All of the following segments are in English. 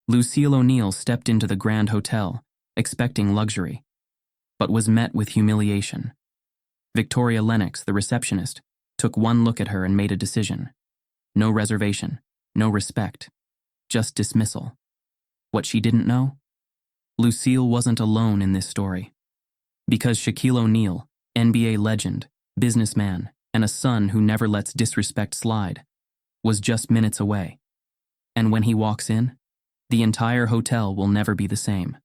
Lucille O'Neal stepped into the Grand Hotel, expecting luxury, but was met with humiliation. Victoria Lennox, the receptionist, took one look at her and made a decision. No reservation, no respect, just dismissal. What she didn't know? Lucille wasn't alone in this story. Because Shaquille O'Neal, NBA legend, businessman, and a son who never lets disrespect slide, was just minutes away. And when he walks in, the entire hotel will never be the same.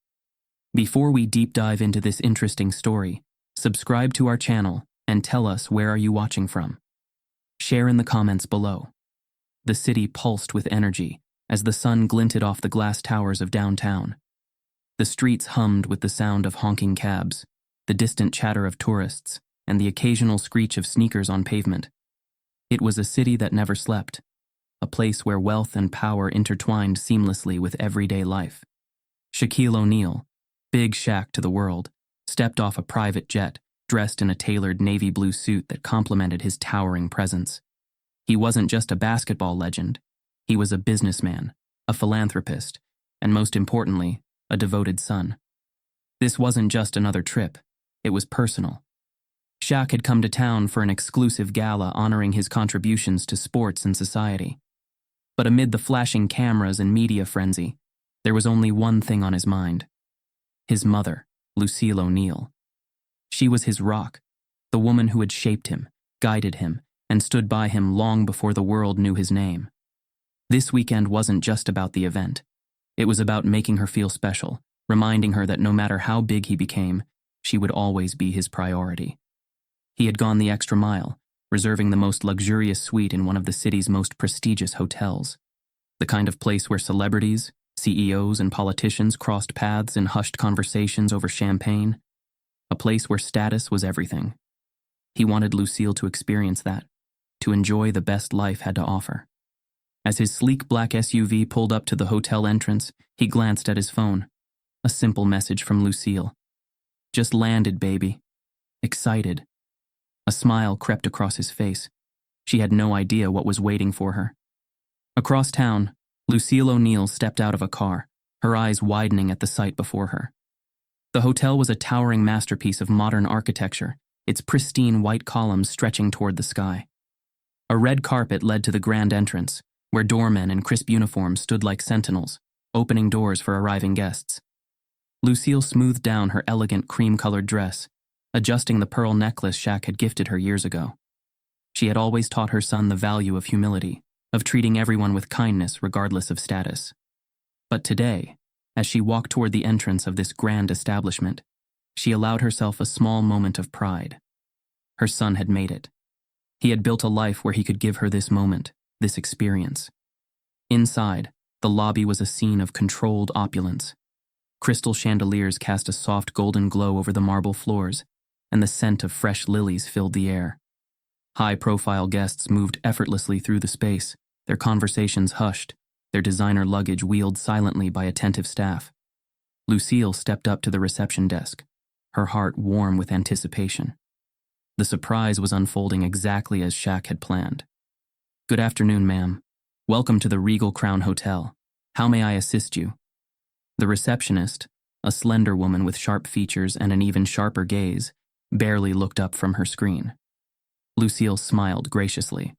Before we deep dive into this interesting story, subscribe to our channel and tell us where are you watching from. Share in the comments below. The city pulsed with energy as the sun glinted off the glass towers of downtown. The streets hummed with the sound of honking cabs, the distant chatter of tourists, and the occasional screech of sneakers on pavement. It was a city that never slept, a place where wealth and power intertwined seamlessly with everyday life. Shaquille O'Neal, Big Shaq to the world, stepped off a private jet, dressed in a tailored navy blue suit that complemented his towering presence. He wasn't just a basketball legend. He was a businessman, a philanthropist, and most importantly, a devoted son. This wasn't just another trip. It was personal. Shaq had come to town for an exclusive gala honoring his contributions to sports and society. But amid the flashing cameras and media frenzy, there was only one thing on his mind. His mother, Lucille O'Neal. She was his rock, the woman who had shaped him, guided him, and stood by him long before the world knew his name. This weekend wasn't just about the event. It was about making her feel special, reminding her that no matter how big he became, she would always be his priority. He had gone the extra mile, reserving the most luxurious suite in one of the city's most prestigious hotels. The kind of place where celebrities, CEOs, and politicians crossed paths in hushed conversations over champagne. A place where status was everything. He wanted Lucille to experience that, to enjoy the best life had to offer. As his sleek black SUV pulled up to the hotel entrance, he glanced at his phone. A simple message from Lucille. Just landed, baby. Excited. A smile crept across his face. She had no idea what was waiting for her. Across town, Lucille O'Neal stepped out of a car, her eyes widening at the sight before her. The hotel was a towering masterpiece of modern architecture, its pristine white columns stretching toward the sky. A red carpet led to the grand entrance, where doormen in crisp uniforms stood like sentinels, opening doors for arriving guests. Lucille smoothed down her elegant cream-colored dress, adjusting the pearl necklace Shaq had gifted her years ago. She had always taught her son the value of humility, of treating everyone with kindness regardless of status. But today, as she walked toward the entrance of this grand establishment, she allowed herself a small moment of pride. Her son had made it. He had built a life where he could give her this moment, this experience. Inside, the lobby was a scene of controlled opulence. Crystal chandeliers cast a soft golden glow over the marble floors, and the scent of fresh lilies filled the air. High-profile guests moved effortlessly through the space, their conversations hushed, their designer luggage wheeled silently by attentive staff. Lucille stepped up to the reception desk, her heart warm with anticipation. The surprise was unfolding exactly as Shaq had planned. "Good afternoon, ma'am. Welcome to the Regal Crown Hotel. How may I assist you?" The receptionist, a slender woman with sharp features and an even sharper gaze, barely looked up from her screen. Lucille smiled graciously.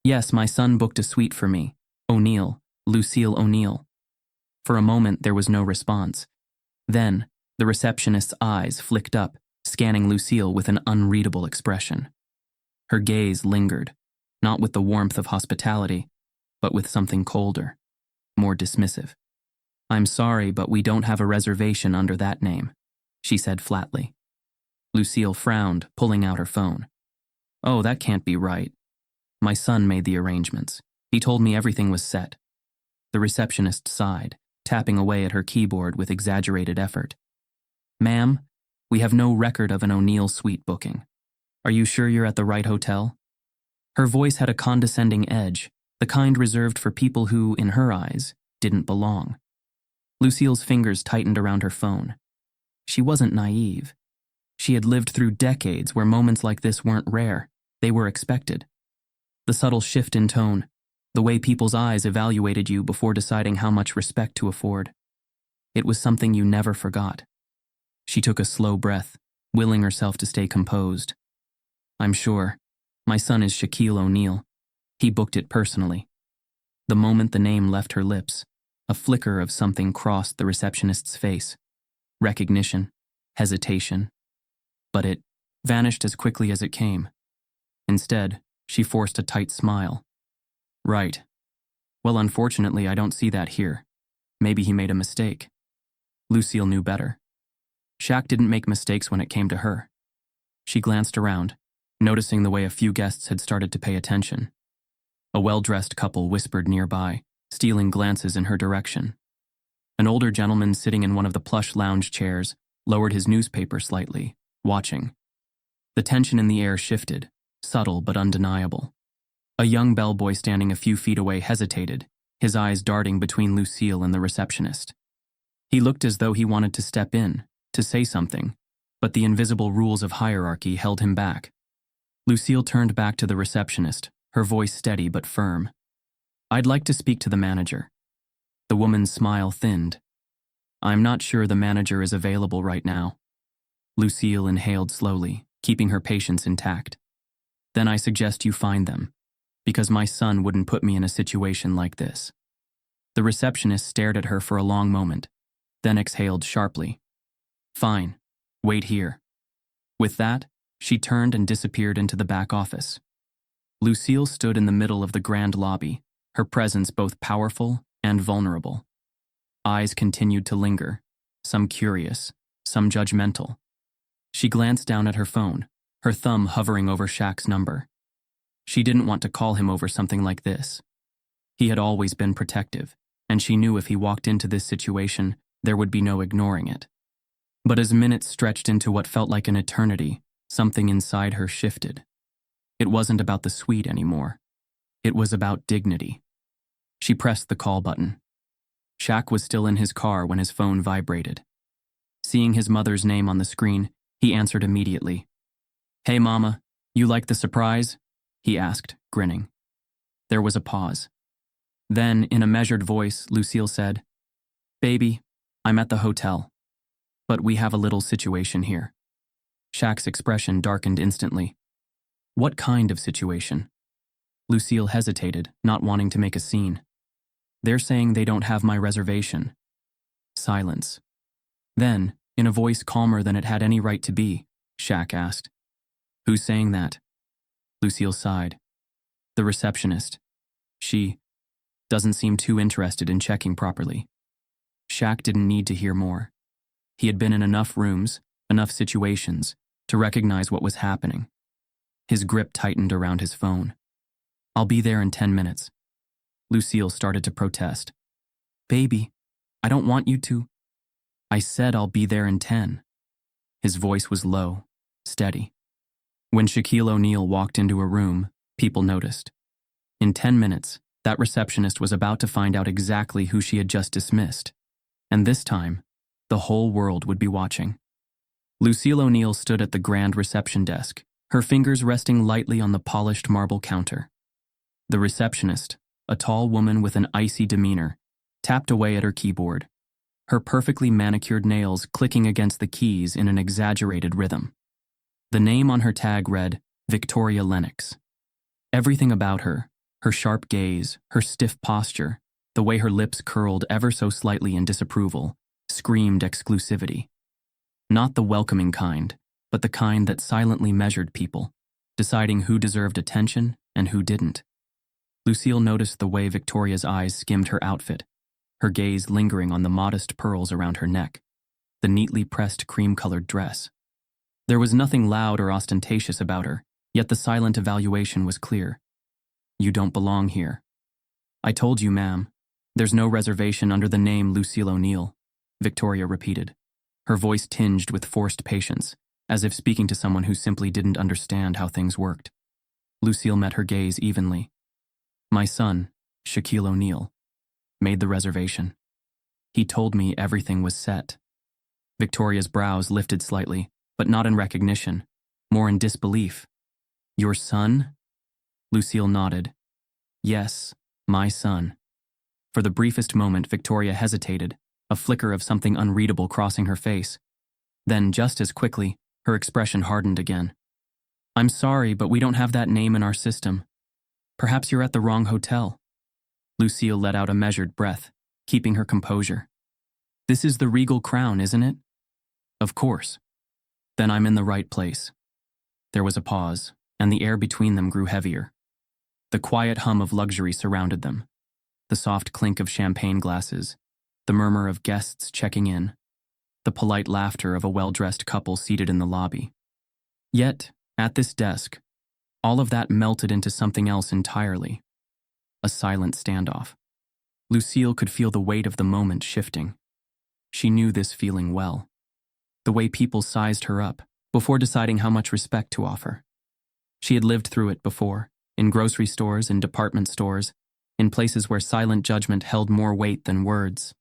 "Yes, my son booked a suite for me. O'Neal, Lucille O'Neal." For a moment, there was no response. Then, the receptionist's eyes flicked up, scanning Lucille with an unreadable expression. Her gaze lingered, not with the warmth of hospitality, but with something colder, more dismissive. "I'm sorry, but we don't have a reservation under that name," she said flatly. Lucille frowned, pulling out her phone. "Oh, that can't be right. My son made the arrangements. He told me everything was set." The receptionist sighed, tapping away at her keyboard with exaggerated effort. "Ma'am, we have no record of an O'Neal suite booking. Are you sure you're at the right hotel?" Her voice had a condescending edge, the kind reserved for people who, in her eyes, didn't belong. Lucille's fingers tightened around her phone. She wasn't naive. She had lived through decades where moments like this weren't rare, they were expected. The subtle shift in tone, The way people's eyes evaluated you before deciding how much respect to afford. It was something you never forgot. She took a slow breath, willing herself to stay composed. I'm sure. My son is Shaquille O'Neal. He booked it personally. The moment the name left her lips, a flicker of something crossed the receptionist's face. Recognition, hesitation. But it vanished as quickly as it came. Instead, she forced a tight smile. Right. Well, unfortunately, I don't see that here. Maybe he made a mistake. Lucille knew better. Shaq didn't make mistakes when it came to her. She glanced around, noticing the way a few guests had started to pay attention. A well-dressed couple whispered nearby, stealing glances in her direction. An older gentleman sitting in one of the plush lounge chairs lowered his newspaper slightly, watching. The tension in the air shifted, subtle but undeniable. A young bellboy standing a few feet away hesitated, his eyes darting between Lucille and the receptionist. He looked as though he wanted to step in, to say something, but the invisible rules of hierarchy held him back. Lucille turned back to the receptionist, her voice steady but firm. I'd like to speak to the manager. The woman's smile thinned. I'm not sure the manager is available right now. Lucille inhaled slowly, keeping her patience intact. Then I suggest you find them, because my son wouldn't put me in a situation like this. The receptionist stared at her for a long moment, then exhaled sharply. Fine, wait here. With that, she turned and disappeared into the back office. Lucille stood in the middle of the grand lobby, her presence both powerful and vulnerable. Eyes continued to linger, some curious, some judgmental. She glanced down at her phone, her thumb hovering over Shaq's number. She didn't want to call him over something like this. He had always been protective, and she knew if he walked into this situation, there would be no ignoring it. But as minutes stretched into what felt like an eternity, something inside her shifted. It wasn't about the suite anymore. It was about dignity. She pressed the call button. Shaq was still in his car when his phone vibrated. Seeing his mother's name on the screen, he answered immediately. Hey, Mama, you like the surprise? He asked, grinning. There was a pause. Then, in a measured voice, Lucille said, Baby, I'm at the hotel. But we have a little situation here. Shaq's expression darkened instantly. What kind of situation? Lucille hesitated, not wanting to make a scene. They're saying they don't have my reservation. Silence. Then, in a voice calmer than it had any right to be, Shaq asked, Who's saying that? Lucille sighed. The receptionist. She doesn't seem too interested in checking properly. Shaq didn't need to hear more. He had been in enough rooms, enough situations, to recognize what was happening. His grip tightened around his phone. I'll be there in 10 minutes. Lucille started to protest. Baby, I don't want you to. I said I'll be there in 10. His voice was low, steady. When Shaquille O'Neal walked into a room, people noticed. In 10 minutes, that receptionist was about to find out exactly who she had just dismissed. And this time, the whole world would be watching. Lucille O'Neal stood at the grand reception desk, her fingers resting lightly on the polished marble counter. The receptionist, a tall woman with an icy demeanor, tapped away at her keyboard, her perfectly manicured nails clicking against the keys in an exaggerated rhythm. The name on her tag read, Victoria Lennox. Everything about her, her sharp gaze, her stiff posture, the way her lips curled ever so slightly in disapproval, screamed exclusivity. Not the welcoming kind, but the kind that silently measured people, deciding who deserved attention and who didn't. Lucille noticed the way Victoria's eyes skimmed her outfit, her gaze lingering on the modest pearls around her neck, the neatly pressed cream-colored dress. There was nothing loud or ostentatious about her, yet the silent evaluation was clear. You don't belong here. I told you, ma'am. There's no reservation under the name Lucille O'Neal, Victoria repeated, her voice tinged with forced patience, as if speaking to someone who simply didn't understand how things worked. Lucille met her gaze evenly. My son, Shaquille O'Neal, made the reservation. He told me everything was set. Victoria's brows lifted slightly, but not in recognition, more in disbelief. Your son? Lucille nodded. Yes, My son. For the briefest moment, Victoria hesitated, a flicker of something unreadable crossing her face. Then, just as quickly, her expression hardened again. I'm sorry, but we don't have that name in our system. Perhaps you're at the wrong hotel. Lucille let out a measured breath, keeping her composure. This is the Regal Crown, isn't it? Of course. Then I'm in the right place. There was a pause, and the air between them grew heavier. The quiet hum of luxury surrounded them. The soft clink of champagne glasses, the murmur of guests checking in, the polite laughter of a well-dressed couple seated in the lobby. Yet, at this desk, all of that melted into something else entirely. A silent standoff. Lucille could feel the weight of the moment shifting. She knew this feeling well. The way people sized her up before deciding how much respect to offer. She had lived through it before, in grocery stores, in department stores, in places where silent judgment held more weight than words.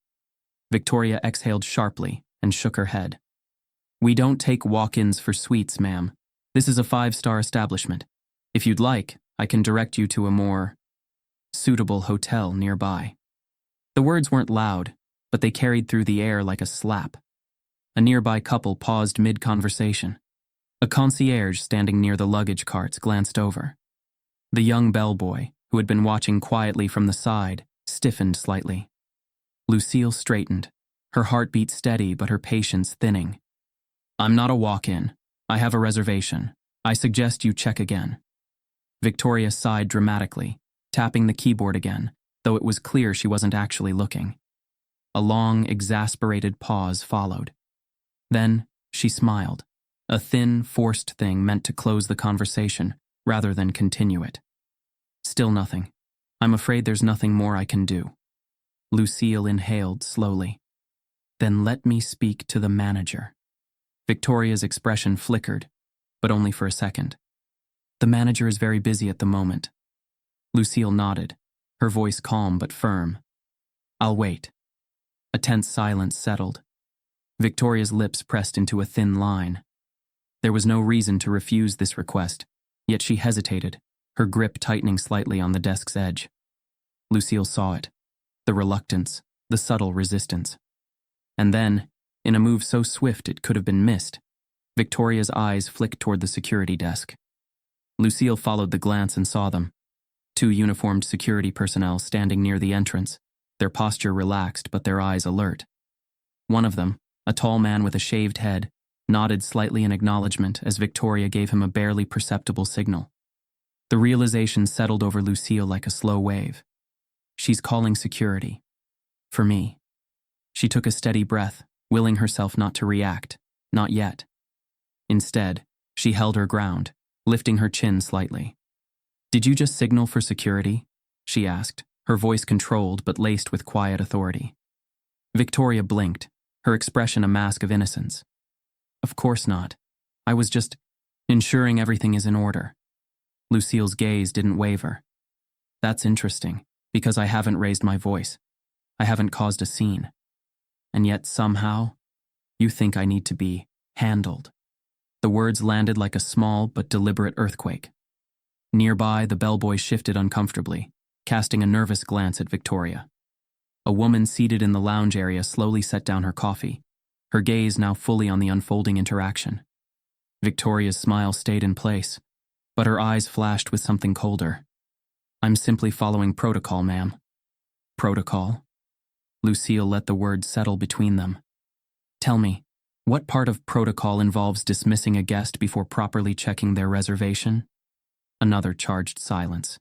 Victoria exhaled sharply and shook her head. We don't take walk-ins for suites, ma'am. This is a 5-star establishment. If you'd like, I can direct you to a more suitable hotel nearby. The words weren't loud, but they carried through the air like a slap. A nearby couple paused mid-conversation. A concierge standing near the luggage carts glanced over. The young bellboy, who had been watching quietly from the side, stiffened slightly. Lucille straightened, her heartbeat steady but her patience thinning. I'm not a walk-in. I have a reservation. I suggest you check again. Victoria sighed dramatically, tapping the keyboard again, though it was clear she wasn't actually looking. A long, exasperated pause followed. Then, she smiled, a thin, forced thing meant to close the conversation rather than continue it. Still nothing. I'm afraid there's nothing more I can do. Lucille inhaled slowly. Then let me speak to the manager. Victoria's expression flickered, but only for a second. The manager is very busy at the moment. Lucille nodded, her voice calm but firm. I'll wait. A tense silence settled. Victoria's lips pressed into a thin line. There was no reason to refuse this request, yet she hesitated, her grip tightening slightly on the desk's edge. Lucille saw it, the reluctance, the subtle resistance. And then, in a move so swift it could have been missed, Victoria's eyes flicked toward the security desk. Lucille followed the glance and saw them. 2 uniformed security personnel standing near the entrance, their posture relaxed but their eyes alert. One of them, a tall man with a shaved head, nodded slightly in acknowledgement as Victoria gave him a barely perceptible signal. The realization settled over Lucille like a slow wave. She's calling security. For me. She took a steady breath, willing herself not to react, not yet. Instead, she held her ground, lifting her chin slightly. Did you just signal for security? She asked, her voice controlled but laced with quiet authority. Victoria blinked, her expression a mask of innocence. Of course not. I was just ensuring everything is in order. Lucille's gaze didn't waver. That's interesting, because I haven't raised my voice. I haven't caused a scene. And yet somehow, you think I need to be handled. The words landed like a small but deliberate earthquake. Nearby, the bellboy shifted uncomfortably, casting a nervous glance at Victoria. A woman seated in the lounge area slowly set down her coffee, her gaze now fully on the unfolding interaction. Victoria's smile stayed in place, but her eyes flashed with something colder. I'm simply following protocol, ma'am. Protocol? Lucille let the words settle between them. Tell me, what part of protocol involves dismissing a guest before properly checking their reservation? Another charged silence.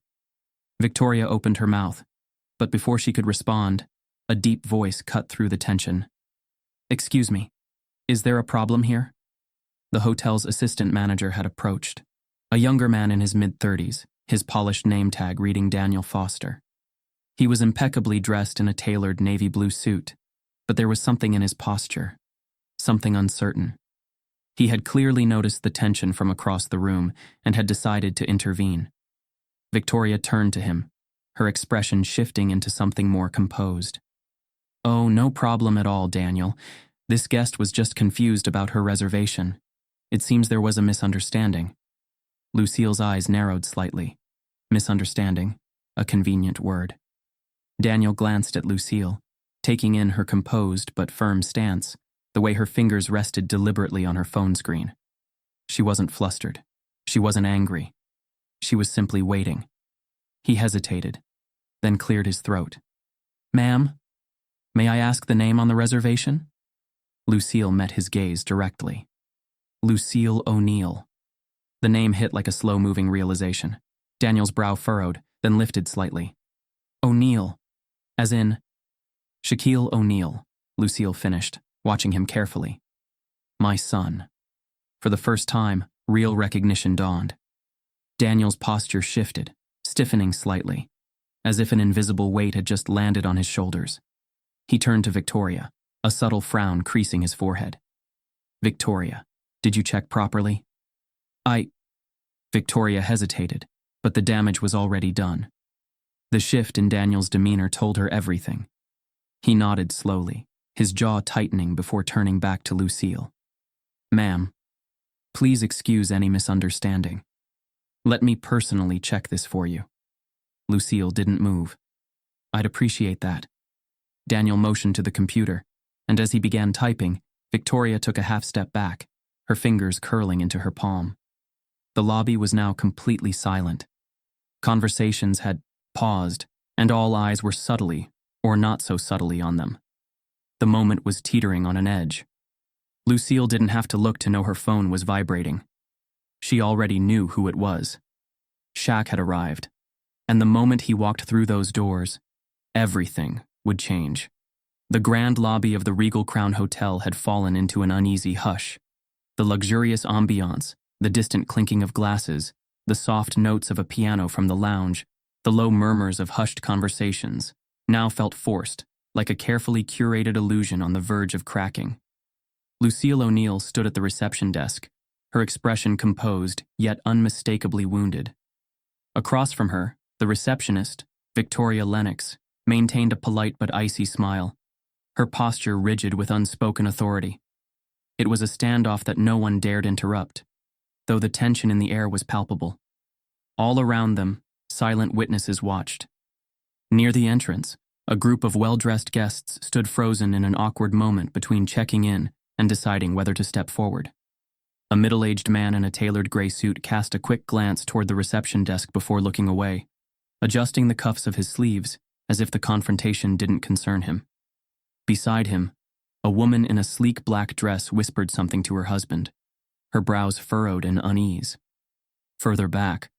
Victoria opened her mouth, but before she could respond, a deep voice cut through the tension. Excuse me, is there a problem here? The hotel's assistant manager had approached. A younger man in his mid-30s, his polished name tag reading Daniel Foster. He was impeccably dressed in a tailored navy blue suit, but there was something in his posture, something uncertain. He had clearly noticed the tension from across the room and had decided to intervene. Victoria turned to him, her expression shifting into something more composed. Oh, no problem at all, Daniel. This guest was just confused about her reservation. It seems there was a misunderstanding. Lucille's eyes narrowed slightly. Misunderstanding, a convenient word. Daniel glanced at Lucille, taking in her composed but firm stance, the way her fingers rested deliberately on her phone screen. She wasn't flustered. She wasn't angry. She was simply waiting. He hesitated, then cleared his throat. "Ma'am, may I ask the name on the reservation?" Lucille met his gaze directly. Lucille O'Neal. The name hit like a slow-moving realization. Daniel's brow furrowed, then lifted slightly. "O'Neal, as in..." "Shaquille O'Neal," Lucille finished, watching him carefully. "My son." For the first time, real recognition dawned. Daniel's posture shifted, stiffening slightly, as if an invisible weight had just landed on his shoulders. He turned to Victoria, a subtle frown creasing his forehead. "Victoria, did you check properly?" Victoria hesitated, but the damage was already done. The shift in Daniel's demeanor told her everything. He nodded slowly, his jaw tightening before turning back to Lucille. "Ma'am, please excuse any misunderstanding. Let me personally check this for you." Lucille didn't move. "I'd appreciate that." Daniel motioned to the computer, and as he began typing, Victoria took a half step back, her fingers curling into her palm. The lobby was now completely silent. Conversations had paused, and all eyes were subtly, or not so subtly, on them. The moment was teetering on an edge. Lucille didn't have to look to know her phone was vibrating. She already knew who it was. Shaq had arrived, and the moment he walked through those doors, everything would change. The grand lobby of the Regal Crown Hotel had fallen into an uneasy hush. The luxurious ambiance, the distant clinking of glasses, the soft notes of a piano from the lounge, the low murmurs of hushed conversations, now felt forced, like a carefully curated illusion on the verge of cracking. Lucille O'Neal stood at the reception desk, her expression composed, yet unmistakably wounded. Across from her, the receptionist, Victoria Lennox, maintained a polite but icy smile, her posture rigid with unspoken authority. It was a standoff that no one dared interrupt, though the tension in the air was palpable. All around them, silent witnesses watched. Near the entrance, a group of well-dressed guests stood frozen in an awkward moment between checking in and deciding whether to step forward. A middle-aged man in a tailored gray suit cast a quick glance toward the reception desk before looking away, adjusting the cuffs of his sleeves as if the confrontation didn't concern him. Beside him, a woman in a sleek black dress whispered something to her husband, her brows furrowed in unease. Further back,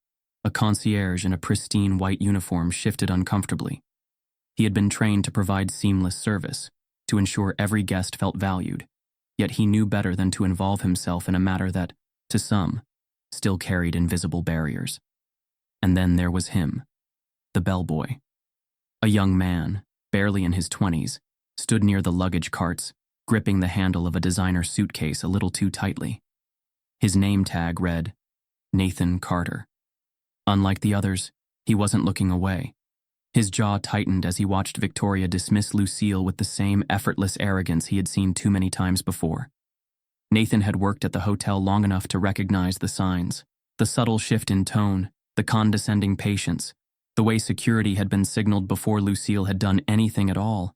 a concierge in a pristine white uniform shifted uncomfortably. He had been trained to provide seamless service, to ensure every guest felt valued, yet he knew better than to involve himself in a matter that, to some, still carried invisible barriers. And then there was him, the bellboy. A young man, barely in his 20s, stood near the luggage carts, gripping the handle of a designer suitcase a little too tightly. His name tag read, Nathan Carter. Unlike the others, he wasn't looking away. His jaw tightened as he watched Victoria dismiss Lucille with the same effortless arrogance he had seen too many times before. Nathan had worked at the hotel long enough to recognize the signs, the subtle shift in tone, the condescending patience, the way security had been signaled before Lucille had done anything at all.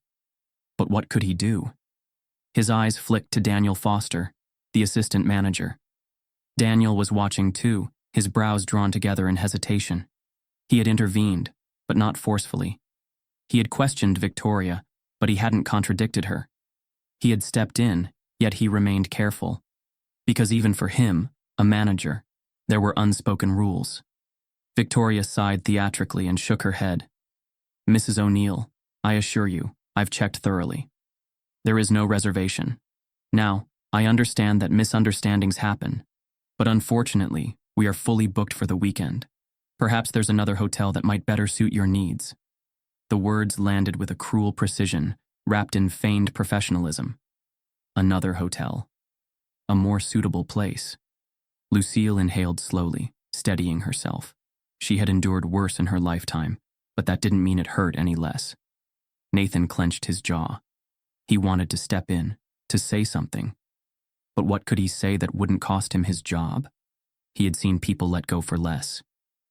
But what could he do? His eyes flicked to Daniel Foster, the assistant manager. Daniel was watching too, his brows drawn together in hesitation. He had intervened, but not forcefully. He had questioned Victoria, but he hadn't contradicted her. He had stepped in, yet he remained careful. Because even for him, a manager, there were unspoken rules. Victoria sighed theatrically and shook her head. "Mrs. O'Neal, I assure you, I've checked thoroughly. There is no reservation. Now, I understand that misunderstandings happen, but unfortunately, we are fully booked for the weekend. Perhaps there's another hotel that might better suit your needs." The words landed with a cruel precision, wrapped in feigned professionalism. Another hotel. A more suitable place. Lucille inhaled slowly, steadying herself. She had endured worse in her lifetime, but that didn't mean it hurt any less. Nathan clenched his jaw. He wanted to step in, to say something. But what could he say that wouldn't cost him his job? He had seen people let go for less.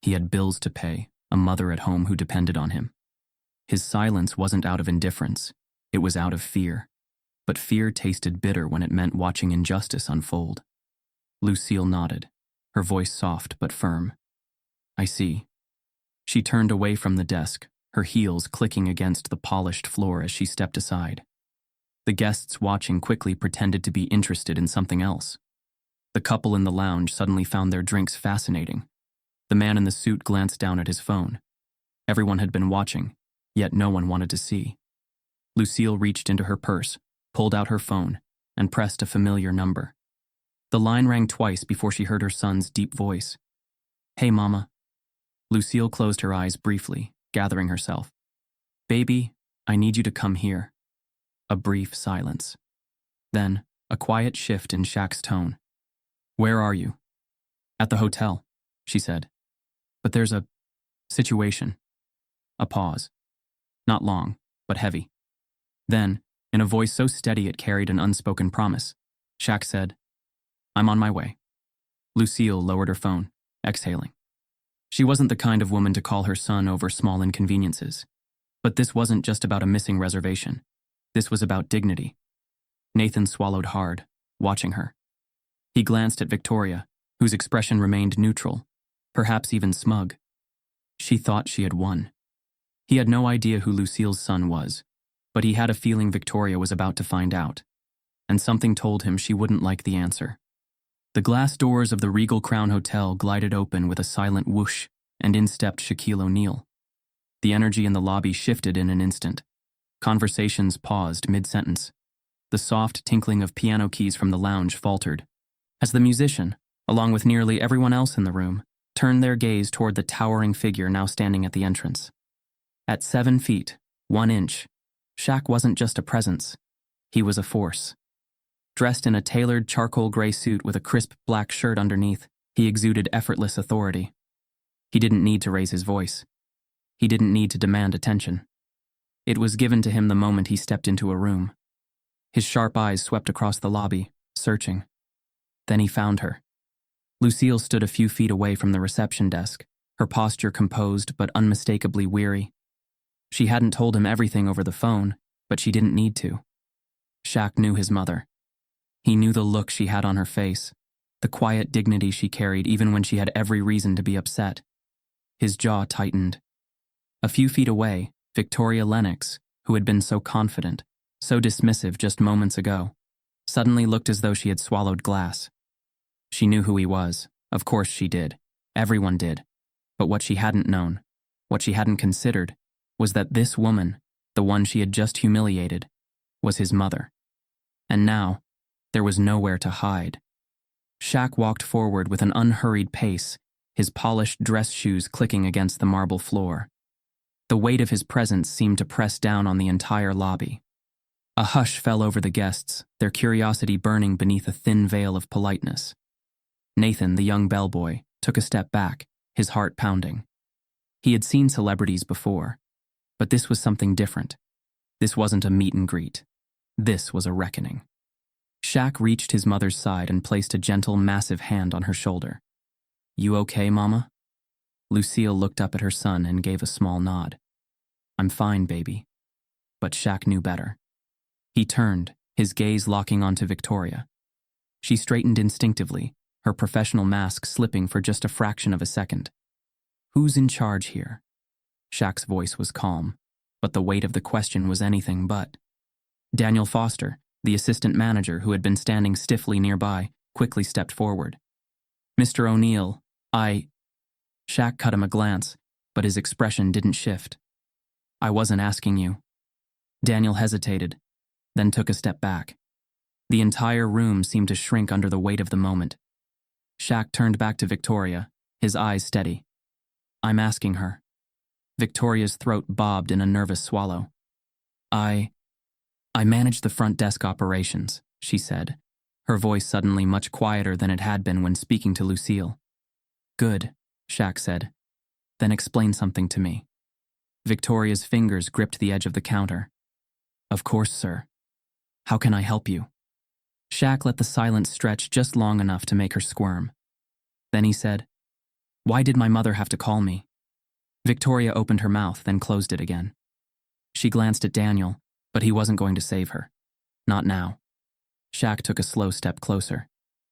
He had bills to pay, a mother at home who depended on him. His silence wasn't out of indifference. It was out of fear. But fear tasted bitter when it meant watching injustice unfold. Lucille nodded, her voice soft but firm. I see. She turned away from the desk, her heels clicking against the polished floor as she stepped aside. The guests watching quickly pretended to be interested in something else. The couple in the lounge suddenly found their drinks fascinating. The man in the suit glanced down at his phone. Everyone had been watching, yet no one wanted to see. Lucille reached into her purse, pulled out her phone, and pressed a familiar number. The line rang twice before she heard her son's deep voice. Hey, Mama. Lucille closed her eyes briefly, gathering herself. Baby, I need you to come here. A brief silence. Then, a quiet shift in Shaq's tone. Where are you? At the hotel, she said. But there's a situation. A pause. Not long, but heavy. Then, in a voice so steady it carried an unspoken promise, Shaq said, I'm on my way. Lucille lowered her phone, exhaling. She wasn't the kind of woman to call her son over small inconveniences. But this wasn't just about a missing reservation. This was about dignity. Nathan swallowed hard, watching her. He glanced at Victoria, whose expression remained neutral, perhaps even smug. She thought she had won. He had no idea who Lucille's son was, but he had a feeling Victoria was about to find out, and something told him she wouldn't like the answer. The glass doors of the Regal Crown Hotel glided open with a silent whoosh, and in stepped Shaquille O'Neal. The energy in the lobby shifted in an instant. Conversations paused mid-sentence. The soft tinkling of piano keys from the lounge faltered, as the musician, along with nearly everyone else in the room, turned their gaze toward the towering figure now standing at the entrance. At 7 feet, 1 inch, Shaq wasn't just a presence. He was a force. Dressed in a tailored charcoal gray suit with a crisp black shirt underneath, he exuded effortless authority. He didn't need to raise his voice. He didn't need to demand attention. It was given to him the moment he stepped into a room. His sharp eyes swept across the lobby, searching. Then he found her. Lucille stood a few feet away from the reception desk, her posture composed but unmistakably weary. She hadn't told him everything over the phone, but she didn't need to. Shaq knew his mother. He knew the look she had on her face, the quiet dignity she carried even when she had every reason to be upset. His jaw tightened. A few feet away, Victoria Lennox, who had been so confident, so dismissive just moments ago, suddenly looked as though she had swallowed glass. She knew who he was. Of course she did. Everyone did. But what she hadn't known, what she hadn't considered, was that this woman, the one she had just humiliated, was his mother. And now, there was nowhere to hide. Shaq walked forward with an unhurried pace, his polished dress shoes clicking against the marble floor. The weight of his presence seemed to press down on the entire lobby. A hush fell over the guests, their curiosity burning beneath a thin veil of politeness. Nathan, the young bellboy, took a step back, his heart pounding. He had seen celebrities before, but this was something different. This wasn't a meet and greet. This was a reckoning. Shaq reached his mother's side and placed a gentle, massive hand on her shoulder. You okay, Mama? Lucille looked up at her son and gave a small nod. I'm fine, baby. But Shaq knew better. He turned, his gaze locking onto Victoria. She straightened instinctively, her professional mask slipping for just a fraction of a second. Who's in charge here? Shaq's voice was calm, but the weight of the question was anything but. Daniel Foster, the assistant manager who had been standing stiffly nearby, quickly stepped forward. Mr. O'Neal, Shaq cut him a glance, but his expression didn't shift. I wasn't asking you. Daniel hesitated, then took a step back. The entire room seemed to shrink under the weight of the moment. Shaq turned back to Victoria, his eyes steady. I'm asking her. Victoria's throat bobbed in a nervous swallow. I manage the front desk operations, she said, her voice suddenly much quieter than it had been when speaking to Lucille. Good, Shaq said. Then explain something to me. Victoria's fingers gripped the edge of the counter. Of course, sir. How can I help you? Shaq let the silence stretch just long enough to make her squirm. Then he said, Why did my mother have to call me? Victoria opened her mouth, then closed it again. She glanced at Daniel, but he wasn't going to save her. Not now. Shaq took a slow step closer.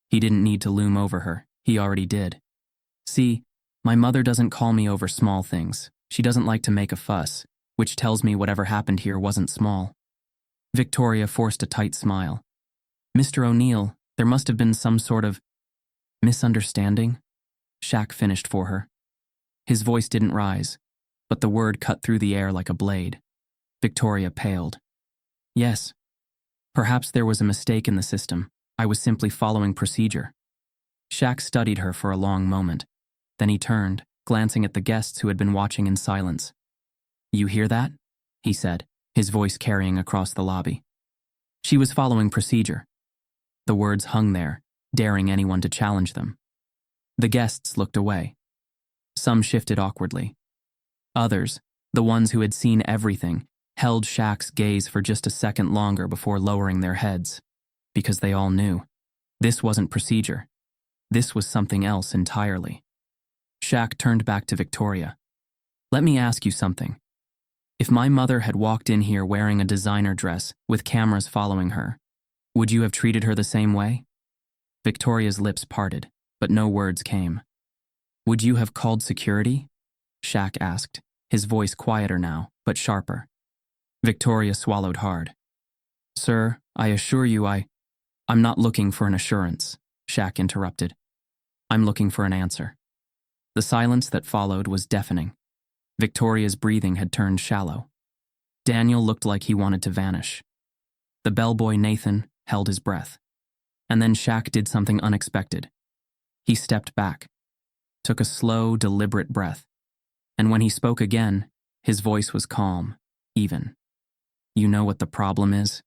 He didn't need to loom over her. He already did. See, my mother doesn't call me over small things. She doesn't like to make a fuss, which tells me whatever happened here wasn't small. Victoria forced a tight smile. Mr. O'Neal, there must have been some sort of misunderstanding. Shaq finished for her. His voice didn't rise, but the word cut through the air like a blade. Victoria paled. Yes. Perhaps there was a mistake in the system. I was simply following procedure. Shaq studied her for a long moment. Then he turned, glancing at the guests who had been watching in silence. You hear that? He said, his voice carrying across the lobby. She was following procedure. The words hung there, daring anyone to challenge them. The guests looked away. Some shifted awkwardly. Others, the ones who had seen everything, held Shaq's gaze for just a second longer before lowering their heads, because they all knew. This wasn't procedure. This was something else entirely. Shaq turned back to Victoria. Let me ask you something. If my mother had walked in here wearing a designer dress with cameras following her, would you have treated her the same way? Victoria's lips parted, but no words came. Would you have called security? Shaq asked, his voice quieter now, but sharper. Victoria swallowed hard. Sir, I assure you I'm not looking for an assurance, Shaq interrupted. I'm looking for an answer. The silence that followed was deafening. Victoria's breathing had turned shallow. Daniel looked like he wanted to vanish. The bellboy Nathan held his breath. And then Shaq did something unexpected. He stepped back, took a slow, deliberate breath, and when he spoke again, his voice was calm, even. You know what the problem is?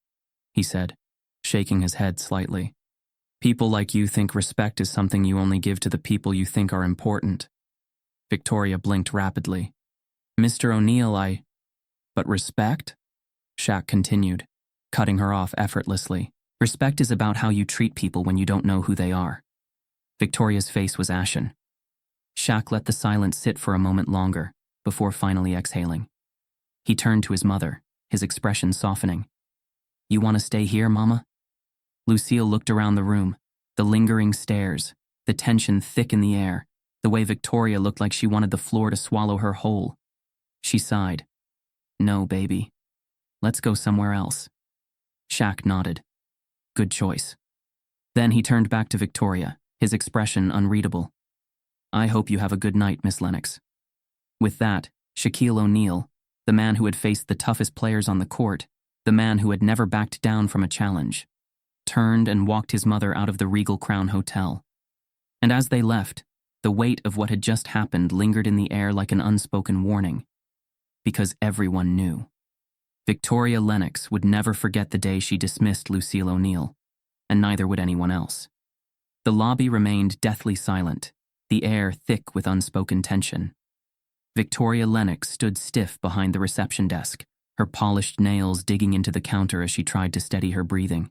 He said, shaking his head slightly. People like you think respect is something you only give to the people you think are important. Victoria blinked rapidly. Mr. O'Neal, But respect? Shaq continued, cutting her off effortlessly. Respect is about how you treat people when you don't know who they are. Victoria's face was ashen. Shaq let the silence sit for a moment longer, before finally exhaling. He turned to his mother, his expression softening. You want to stay here, Mama? Lucille looked around the room, the lingering stares, the tension thick in the air, the way Victoria looked like she wanted the floor to swallow her whole. She sighed. No, baby. Let's go somewhere else. Shaq nodded. Good choice. Then he turned back to Victoria, his expression unreadable. I hope you have a good night, Miss Lennox. With that, Shaquille O'Neal, the man who had faced the toughest players on the court, the man who had never backed down from a challenge, turned and walked his mother out of the Regal Crown Hotel. And as they left, the weight of what had just happened lingered in the air like an unspoken warning. Because everyone knew. Victoria Lennox would never forget the day she dismissed Lucille O'Neal, and neither would anyone else. The lobby remained deathly silent, the air thick with unspoken tension. Victoria Lennox stood stiff behind the reception desk, her polished nails digging into the counter as she tried to steady her breathing.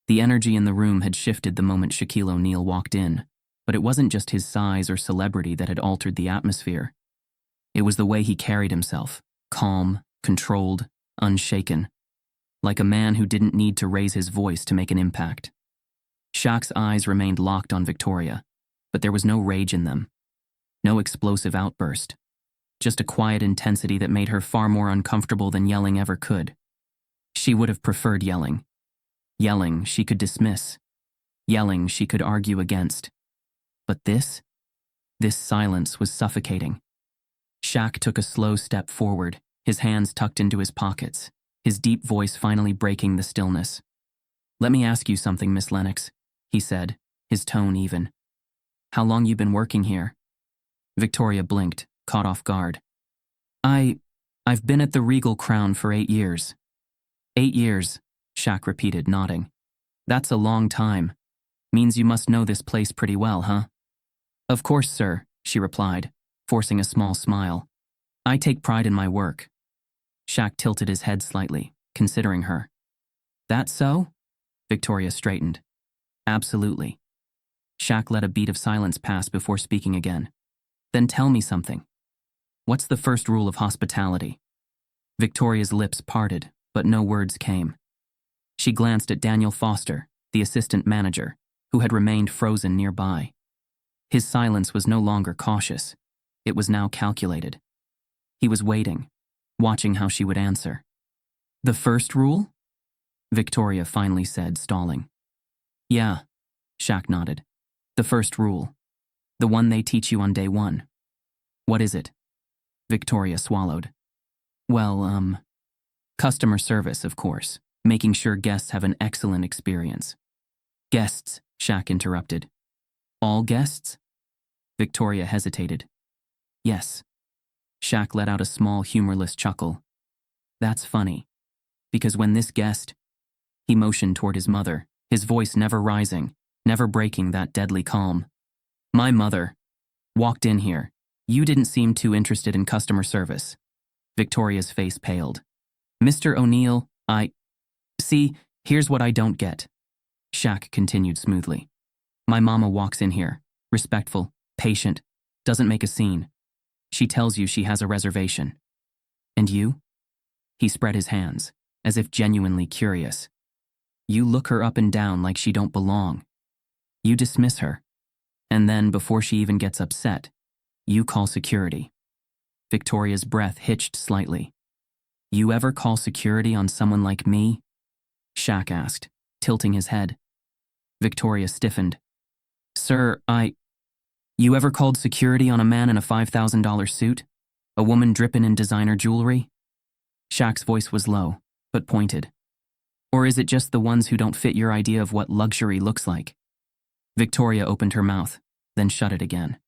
The energy in the room had shifted the moment Shaquille O'Neal walked in, but it wasn't just his size or celebrity that had altered the atmosphere. It was the way he carried himself, calm, controlled, unshaken, like a man who didn't need to raise his voice to make an impact. Shaq's eyes remained locked on Victoria, but there was no rage in them, no explosive outburst, just a quiet intensity that made her far more uncomfortable than yelling ever could. She would have preferred yelling. Yelling she could dismiss. Yelling she could argue against. But this silence was suffocating. Shaq took a slow step forward, his hands tucked into his pockets, his deep voice finally breaking the stillness. Let me ask you something, Miss Lennox, he said, his tone even. How long you been working here? Victoria blinked, caught off guard. I've been at the Regal Crown for 8 years. 8 years, Shaq repeated, nodding. That's a long time. Means you must know this place pretty well, huh? Of course, sir, she replied, forcing a small smile. I take pride in my work. Shaq tilted his head slightly, considering her. That so? Victoria straightened. Absolutely. Shaq let a beat of silence pass before speaking again. Then tell me something. What's the first rule of hospitality? Victoria's lips parted, but no words came. She glanced at Daniel Foster, the assistant manager, who had remained frozen nearby. His silence was no longer cautious. It was now calculated. He was waiting, watching how she would answer. "The first rule?" Victoria finally said, stalling. "Yeah," Shaq nodded. "The first rule. The one they teach you on day one." "What is it?" Victoria swallowed. "Well, customer service, of course. Making sure guests have an excellent experience." "Guests," Shaq interrupted. "All guests?" Victoria hesitated. "Yes." Shaq let out a small, humorless chuckle. "That's funny. Because when this guest—" He motioned toward his mother, his voice never rising, never breaking that deadly calm. "My mother walked in here. You didn't seem too interested in customer service." Victoria's face paled. "Mr. O'Neal, See, here's what I don't get." Shaq continued smoothly. "My mama walks in here, respectful, patient, doesn't make a scene. She tells you she has a reservation. And you?" He spread his hands, as if genuinely curious. "You look her up and down like she don't belong. You dismiss her. And then, before she even gets upset, you call security." Victoria's breath hitched slightly. "You ever call security on someone like me?" Shaq asked, tilting his head. Victoria stiffened. "Sir, You ever called security on a man in a $5,000 suit? A woman dripping in designer jewelry?" Shaq's voice was low, but pointed. "Or is it just the ones who don't fit your idea of what luxury looks like?" Victoria opened her mouth, then shut it again.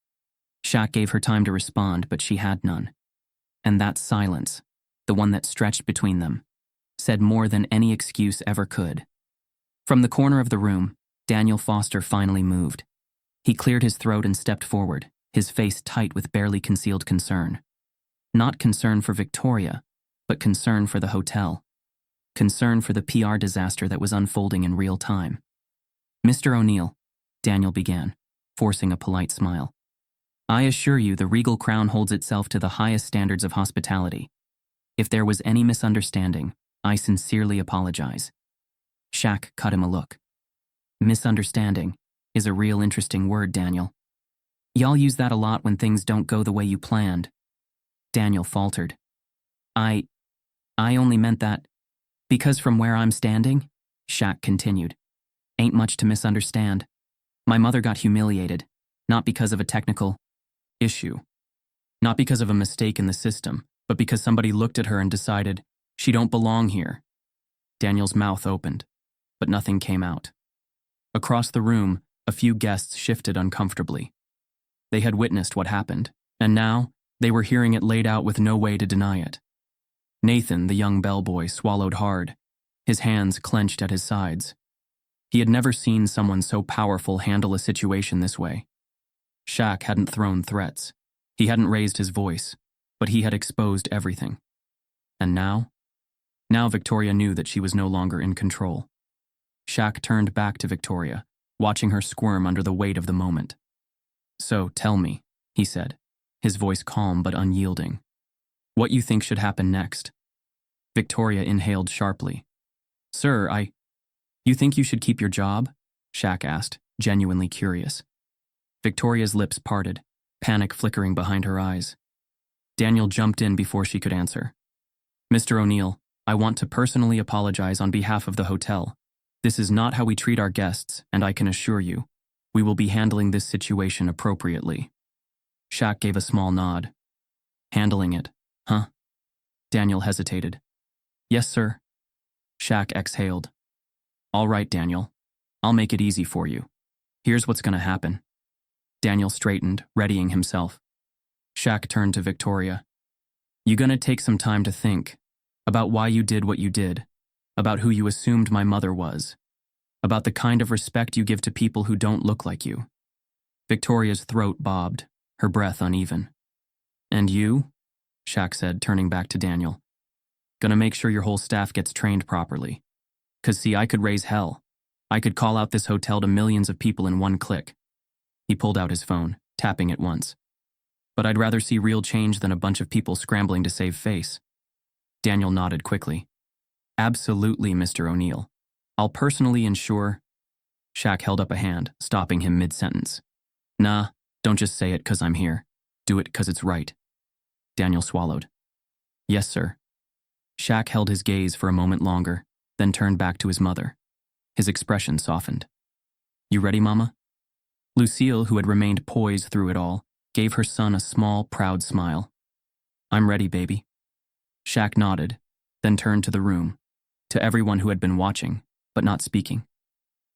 Shaq gave her time to respond, but she had none. And that silence, the one that stretched between them, said more than any excuse ever could. From the corner of the room, Daniel Foster finally moved. He cleared his throat and stepped forward, his face tight with barely concealed concern. Not concern for Victoria, but concern for the hotel. Concern for the PR disaster that was unfolding in real time. "Mr. O'Neal," Daniel began, forcing a polite smile. "I assure you the Regal Crown holds itself to the highest standards of hospitality. If there was any misunderstanding, I sincerely apologize." Shaq cut him a look. "Misunderstanding is a real interesting word, Daniel. Y'all use that a lot when things don't go the way you planned." Daniel faltered. I only meant that because from where I'm standing," Shaq continued, "ain't much to misunderstand. My mother got humiliated, not because of a technical issue. Not because of a mistake in the system, but because somebody looked at her and decided, she don't belong here." Daniel's mouth opened, but nothing came out. Across the room, a few guests shifted uncomfortably. They had witnessed what happened, and now they were hearing it laid out with no way to deny it. Nathan, the young bellboy, swallowed hard, his hands clenched at his sides. He had never seen someone so powerful handle a situation this way. Shaq hadn't thrown threats. He hadn't raised his voice, but he had exposed everything. And now? Now Victoria knew that she was no longer in control. Shaq turned back to Victoria, watching her squirm under the weight of the moment. "So, tell me," he said, his voice calm but unyielding, "what you think should happen next." Victoria inhaled sharply. "Sir, You think you should keep your job?" Shaq asked, genuinely curious. Victoria's lips parted, panic flickering behind her eyes. Daniel jumped in before she could answer. "Mr. O'Neal, I want to personally apologize on behalf of the hotel. This is not how we treat our guests, and I can assure you, we will be handling this situation appropriately." Shaq gave a small nod. "Handling it, huh?" Daniel hesitated. "Yes, sir." Shaq exhaled. "All right, Daniel. I'll make it easy for you. Here's what's going to happen." Daniel straightened, readying himself. Shaq turned to Victoria. "You gonna take some time to think about why you did what you did, about who you assumed my mother was, about the kind of respect you give to people who don't look like you." Victoria's throat bobbed, her breath uneven. "And you?" Shaq said, turning back to Daniel. "Gonna make sure your whole staff gets trained properly. 'Cause see, I could raise hell. I could call out this hotel to millions of people in one click." He pulled out his phone, tapping it once. "But I'd rather see real change than a bunch of people scrambling to save face." Daniel nodded quickly. Absolutely, Mr. O'Neal. I'll personally ensure. Shaq held up a hand, stopping him mid-sentence. Nah, don't just say it 'cause I'm here. Do it 'cause it's right. Daniel swallowed. Yes, sir. Shaq held his gaze for a moment longer, then turned back to his mother. His expression softened. You ready, Mama? Lucille, who had remained poised through it all, gave her son a small, proud smile. I'm ready, baby. Shaq nodded, then turned to the room, to everyone who had been watching, but not speaking.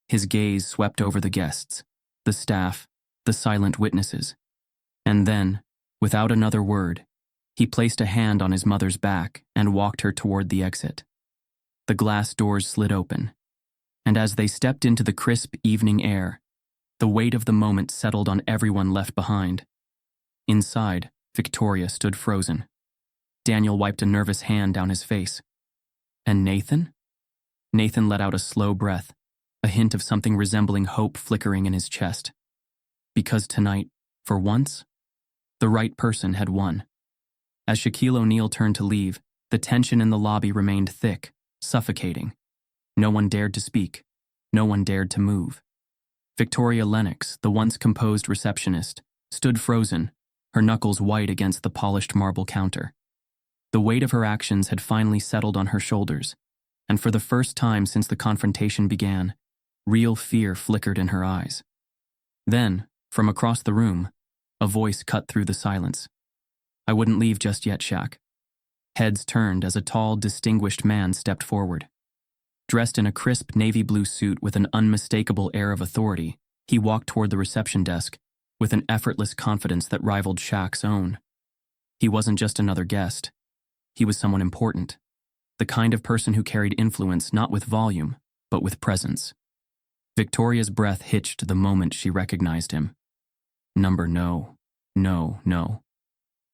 His gaze swept over the guests, the staff, the silent witnesses. And then, without another word, he placed a hand on his mother's back and walked her toward the exit. The glass doors slid open, and as they stepped into the crisp evening air, the weight of the moment settled on everyone left behind. Inside, Victoria stood frozen. Daniel wiped a nervous hand down his face. And Nathan? Nathan let out a slow breath, a hint of something resembling hope flickering in his chest. Because tonight, for once, the right person had won. As Shaquille O'Neal turned to leave, the tension in the lobby remained thick, suffocating. No one dared to speak. No one dared to move. Victoria Lennox, the once composed receptionist, stood frozen, her knuckles white against the polished marble counter. The weight of her actions had finally settled on her shoulders, and for the first time since the confrontation began, real fear flickered in her eyes. Then, from across the room, a voice cut through the silence. I wouldn't leave just yet, Shaq. Heads turned as a tall, distinguished man stepped forward. Dressed in a crisp navy blue suit with an unmistakable air of authority, he walked toward the reception desk with an effortless confidence that rivaled Shaq's own. He wasn't just another guest. He was someone important, the kind of person who carried influence not with volume, but with presence. Victoria's breath hitched the moment she recognized him. No.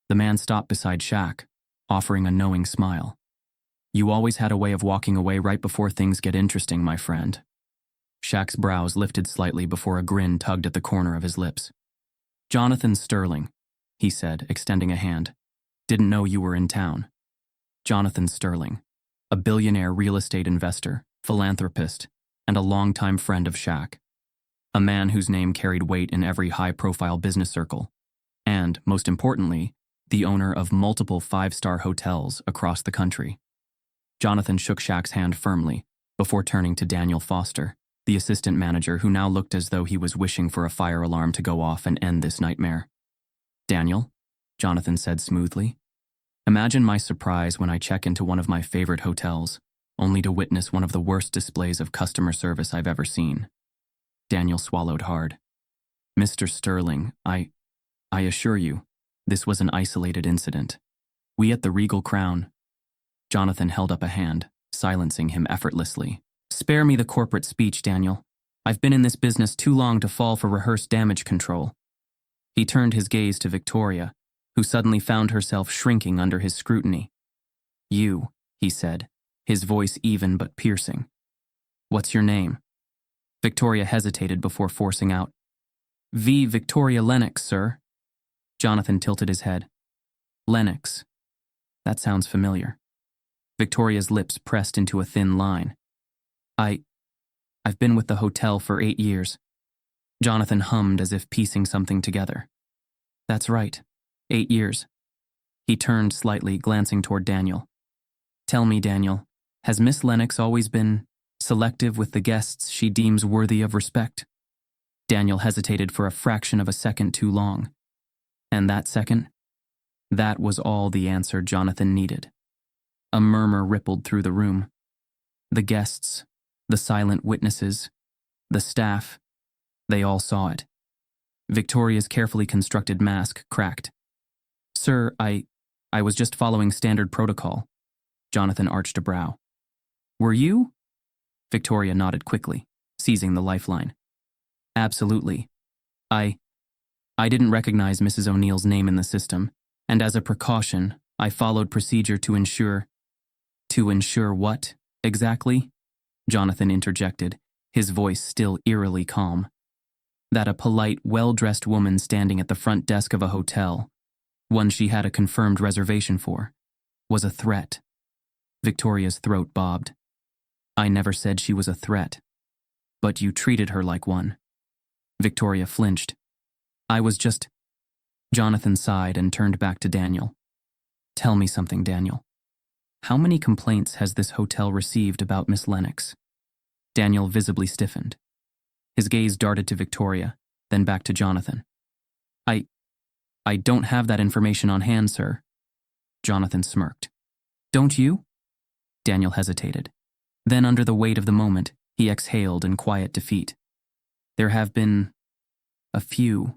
The man stopped beside Shaq, offering a knowing smile. You always had a way of walking away right before things get interesting, my friend. Shaq's brows lifted slightly before a grin tugged at the corner of his lips. Jonathan Sterling, he said, extending a hand. Didn't know you were in town. Jonathan Sterling, a billionaire real estate investor, philanthropist, and a longtime friend of Shaq. A man whose name carried weight in every high-profile business circle, and, most importantly, the owner of multiple five-star hotels across the country. Jonathan shook Shaq's hand firmly before turning to Daniel Foster, the assistant manager who now looked as though he was wishing for a fire alarm to go off and end this nightmare. Daniel, Jonathan said smoothly, imagine my surprise when I check into one of my favorite hotels, only to witness one of the worst displays of customer service I've ever seen. Daniel swallowed hard. Mr. Sterling, I assure you, this was an isolated incident. We at the Regal Crown. Jonathan held up a hand, silencing him effortlessly. Spare me the corporate speech, Daniel. I've been in this business too long to fall for rehearsed damage control. He turned his gaze to Victoria, who suddenly found herself shrinking under his scrutiny. You, he said, his voice even but piercing. What's your name? Victoria hesitated before forcing out. Victoria Lennox, sir. Jonathan tilted his head. Lennox. That sounds familiar. Victoria's lips pressed into a thin line. I've been with the hotel for 8 years. Jonathan hummed as if piecing something together. That's right, 8 years. He turned slightly, glancing toward Daniel. Tell me, Daniel, has Miss Lennox always been selective with the guests she deems worthy of respect? Daniel hesitated for a fraction of a second too long. And that second? That was all the answer Jonathan needed. A murmur rippled through the room. The guests, the silent witnesses, the staff, they all saw it. Victoria's carefully constructed mask cracked. Sir, I was just following standard protocol. Jonathan arched a brow. Were you? Victoria nodded quickly, seizing the lifeline. Absolutely. I didn't recognize Mrs. O'Neal's name in the system, and as a precaution, I followed procedure to ensure. To ensure what, exactly? Jonathan interjected, his voice still eerily calm. That a polite, well-dressed woman standing at the front desk of a hotel, one she had a confirmed reservation for, was a threat. Victoria's throat bobbed. I never said she was a threat. But you treated her like one. Victoria flinched. I was just... Jonathan sighed and turned back to Daniel. Tell me something, Daniel. How many complaints has this hotel received about Miss Lennox? Daniel visibly stiffened. His gaze darted to Victoria, then back to Jonathan. I don't have that information on hand, sir. Jonathan smirked. Don't you? Daniel hesitated. Then, under the weight of the moment, he exhaled in quiet defeat. There have been... a few.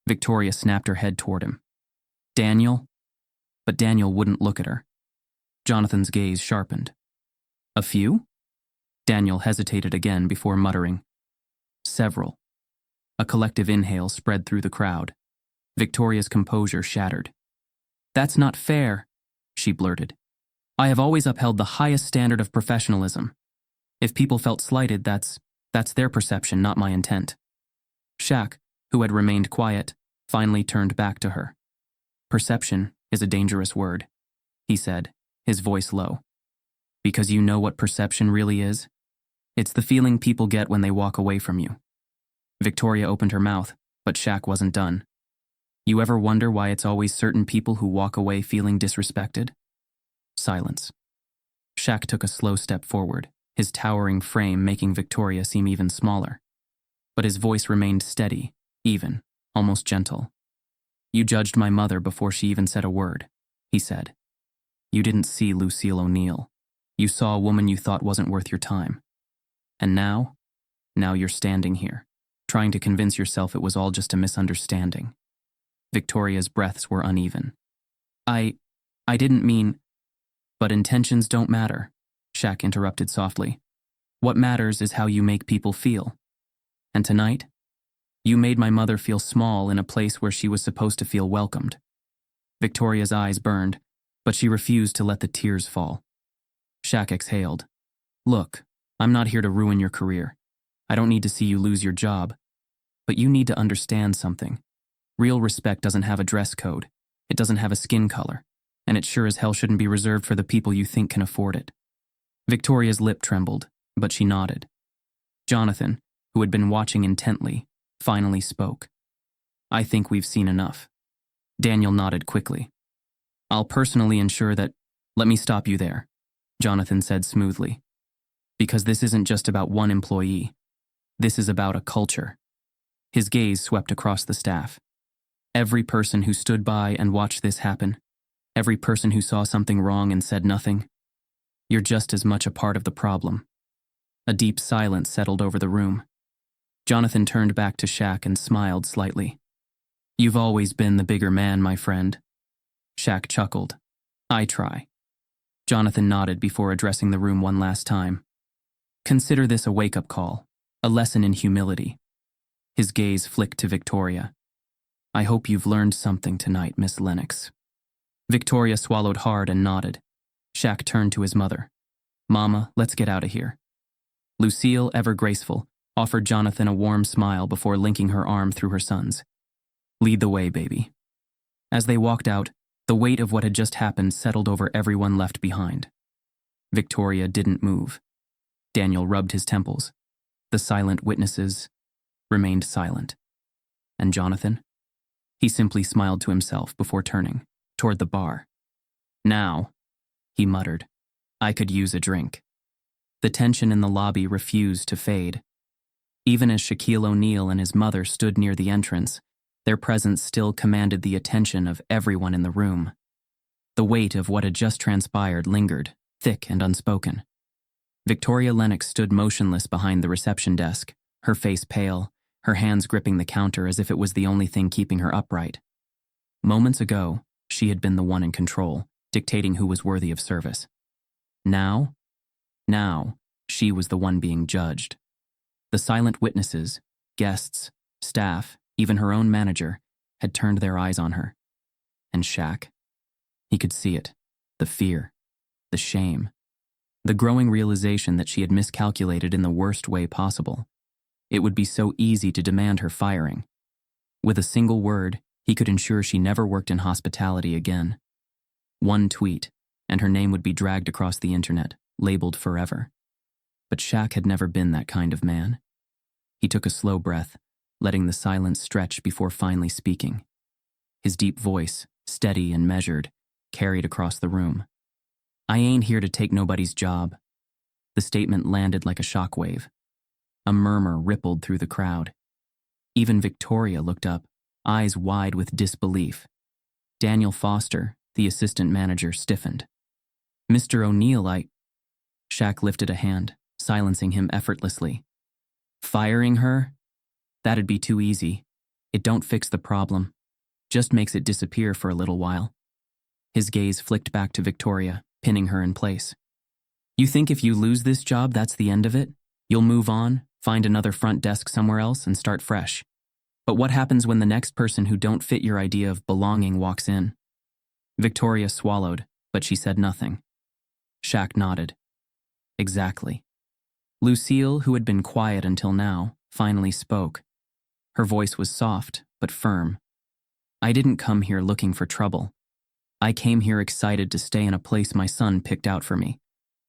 Victoria snapped her head toward him. Daniel? But Daniel wouldn't look at her. Jonathan's gaze sharpened. A few? Daniel hesitated again before muttering. Several. A collective inhale spread through the crowd. Victoria's composure shattered. That's not fair, she blurted. I have always upheld the highest standard of professionalism. If people felt slighted, that's their perception, not my intent. Shaq, who had remained quiet, finally turned back to her. Perception is a dangerous word, he said, his voice low. Because you know what perception really is? It's the feeling people get when they walk away from you. Victoria opened her mouth, but Shaq wasn't done. You ever wonder why it's always certain people who walk away feeling disrespected? Silence. Shaq took a slow step forward, his towering frame making Victoria seem even smaller. But his voice remained steady, even, almost gentle. You judged my mother before she even said a word, he said. You didn't see Lucille O'Neal. You saw a woman you thought wasn't worth your time. And now you're standing here, trying to convince yourself it was all just a misunderstanding. Victoria's breaths were uneven. I didn't mean... But intentions don't matter, Shaq interrupted softly. What matters is how you make people feel. And tonight, you made my mother feel small in a place where she was supposed to feel welcomed. Victoria's eyes burned, but she refused to let the tears fall. Shaq exhaled. Look, I'm not here to ruin your career. I don't need to see you lose your job. But you need to understand something. Real respect doesn't have a dress code. It doesn't have a skin color. And it sure as hell shouldn't be reserved for the people you think can afford it. Victoria's lip trembled, but she nodded. Jonathan, who had been watching intently, finally spoke. I think we've seen enough. Daniel nodded quickly. I'll personally ensure that... Let me stop you there, Jonathan said smoothly. Because this isn't just about one employee. This is about a culture. His gaze swept across the staff. Every person who stood by and watched this happen, every person who saw something wrong and said nothing, you're just as much a part of the problem. A deep silence settled over the room. Jonathan turned back to Shaq and smiled slightly. You've always been the bigger man, my friend. Shaq chuckled. I try. Jonathan nodded before addressing the room one last time. Consider this a wake-up call, a lesson in humility. His gaze flicked to Victoria. I hope you've learned something tonight, Miss Lennox. Victoria swallowed hard and nodded. Shaq turned to his mother. Mama, let's get out of here. Lucille, ever graceful, offered Jonathan a warm smile before linking her arm through her son's. Lead the way, baby. As they walked out, the weight of what had just happened settled over everyone left behind. Victoria didn't move. Daniel rubbed his temples. The silent witnesses remained silent. And Jonathan? He simply smiled to himself before turning toward the bar. Now, he muttered, I could use a drink. The tension in the lobby refused to fade. Even as Shaquille O'Neal and his mother stood near the entrance, their presence still commanded the attention of everyone in the room. The weight of what had just transpired lingered, thick and unspoken. Victoria Lennox stood motionless behind the reception desk, her face pale, her hands gripping the counter as if it was the only thing keeping her upright. Moments ago, she had been the one in control, dictating who was worthy of service. Now, she was the one being judged. The silent witnesses, guests, staff, even her own manager, had turned their eyes on her. And Shaq? He could see it, the fear, the shame, the growing realization that she had miscalculated in the worst way possible. It would be so easy to demand her firing. With a single word, he could ensure she never worked in hospitality again. One tweet, and her name would be dragged across the internet, labeled forever. But Shaq had never been that kind of man. He took a slow breath, letting the silence stretch before finally speaking. His deep voice, steady and measured, carried across the room. "I ain't here to take nobody's job." The statement landed like a shockwave. A murmur rippled through the crowd. Even Victoria looked up, eyes wide with disbelief. Daniel Foster, the assistant manager, stiffened. "Mr. O'Neal, Shaq lifted a hand, silencing him effortlessly. "Firing her? That'd be too easy. It don't fix the problem. Just makes it disappear for a little while." His gaze flicked back to Victoria, pinning her in place. "You think if you lose this job, that's the end of it? You'll move on, find another front desk somewhere else, and start fresh. But what happens when the next person who don't fit your idea of belonging walks in?" Victoria swallowed, but she said nothing. Shaq nodded. "Exactly." Lucille, who had been quiet until now, finally spoke. Her voice was soft, but firm. "I didn't come here looking for trouble. I came here excited to stay in a place my son picked out for me.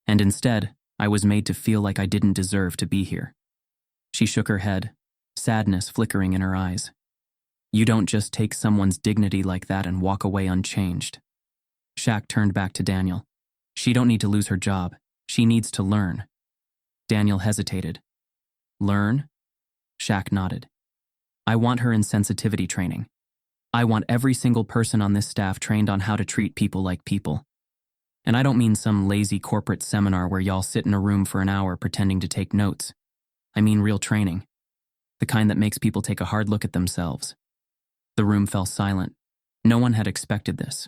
And instead, I was made to feel like I didn't deserve to be here." She shook her head, sadness flickering in her eyes. "You don't just take someone's dignity like that and walk away unchanged." Shaq turned back to Daniel. "She don't need to lose her job. She needs to learn." Daniel hesitated. "Learn?" Shaq nodded. "I want her in sensitivity training. I want every single person on this staff trained on how to treat people like people. And I don't mean some lazy corporate seminar where y'all sit in a room for an hour pretending to take notes. I mean real training. The kind that makes people take a hard look at themselves." The room fell silent. No one had expected this.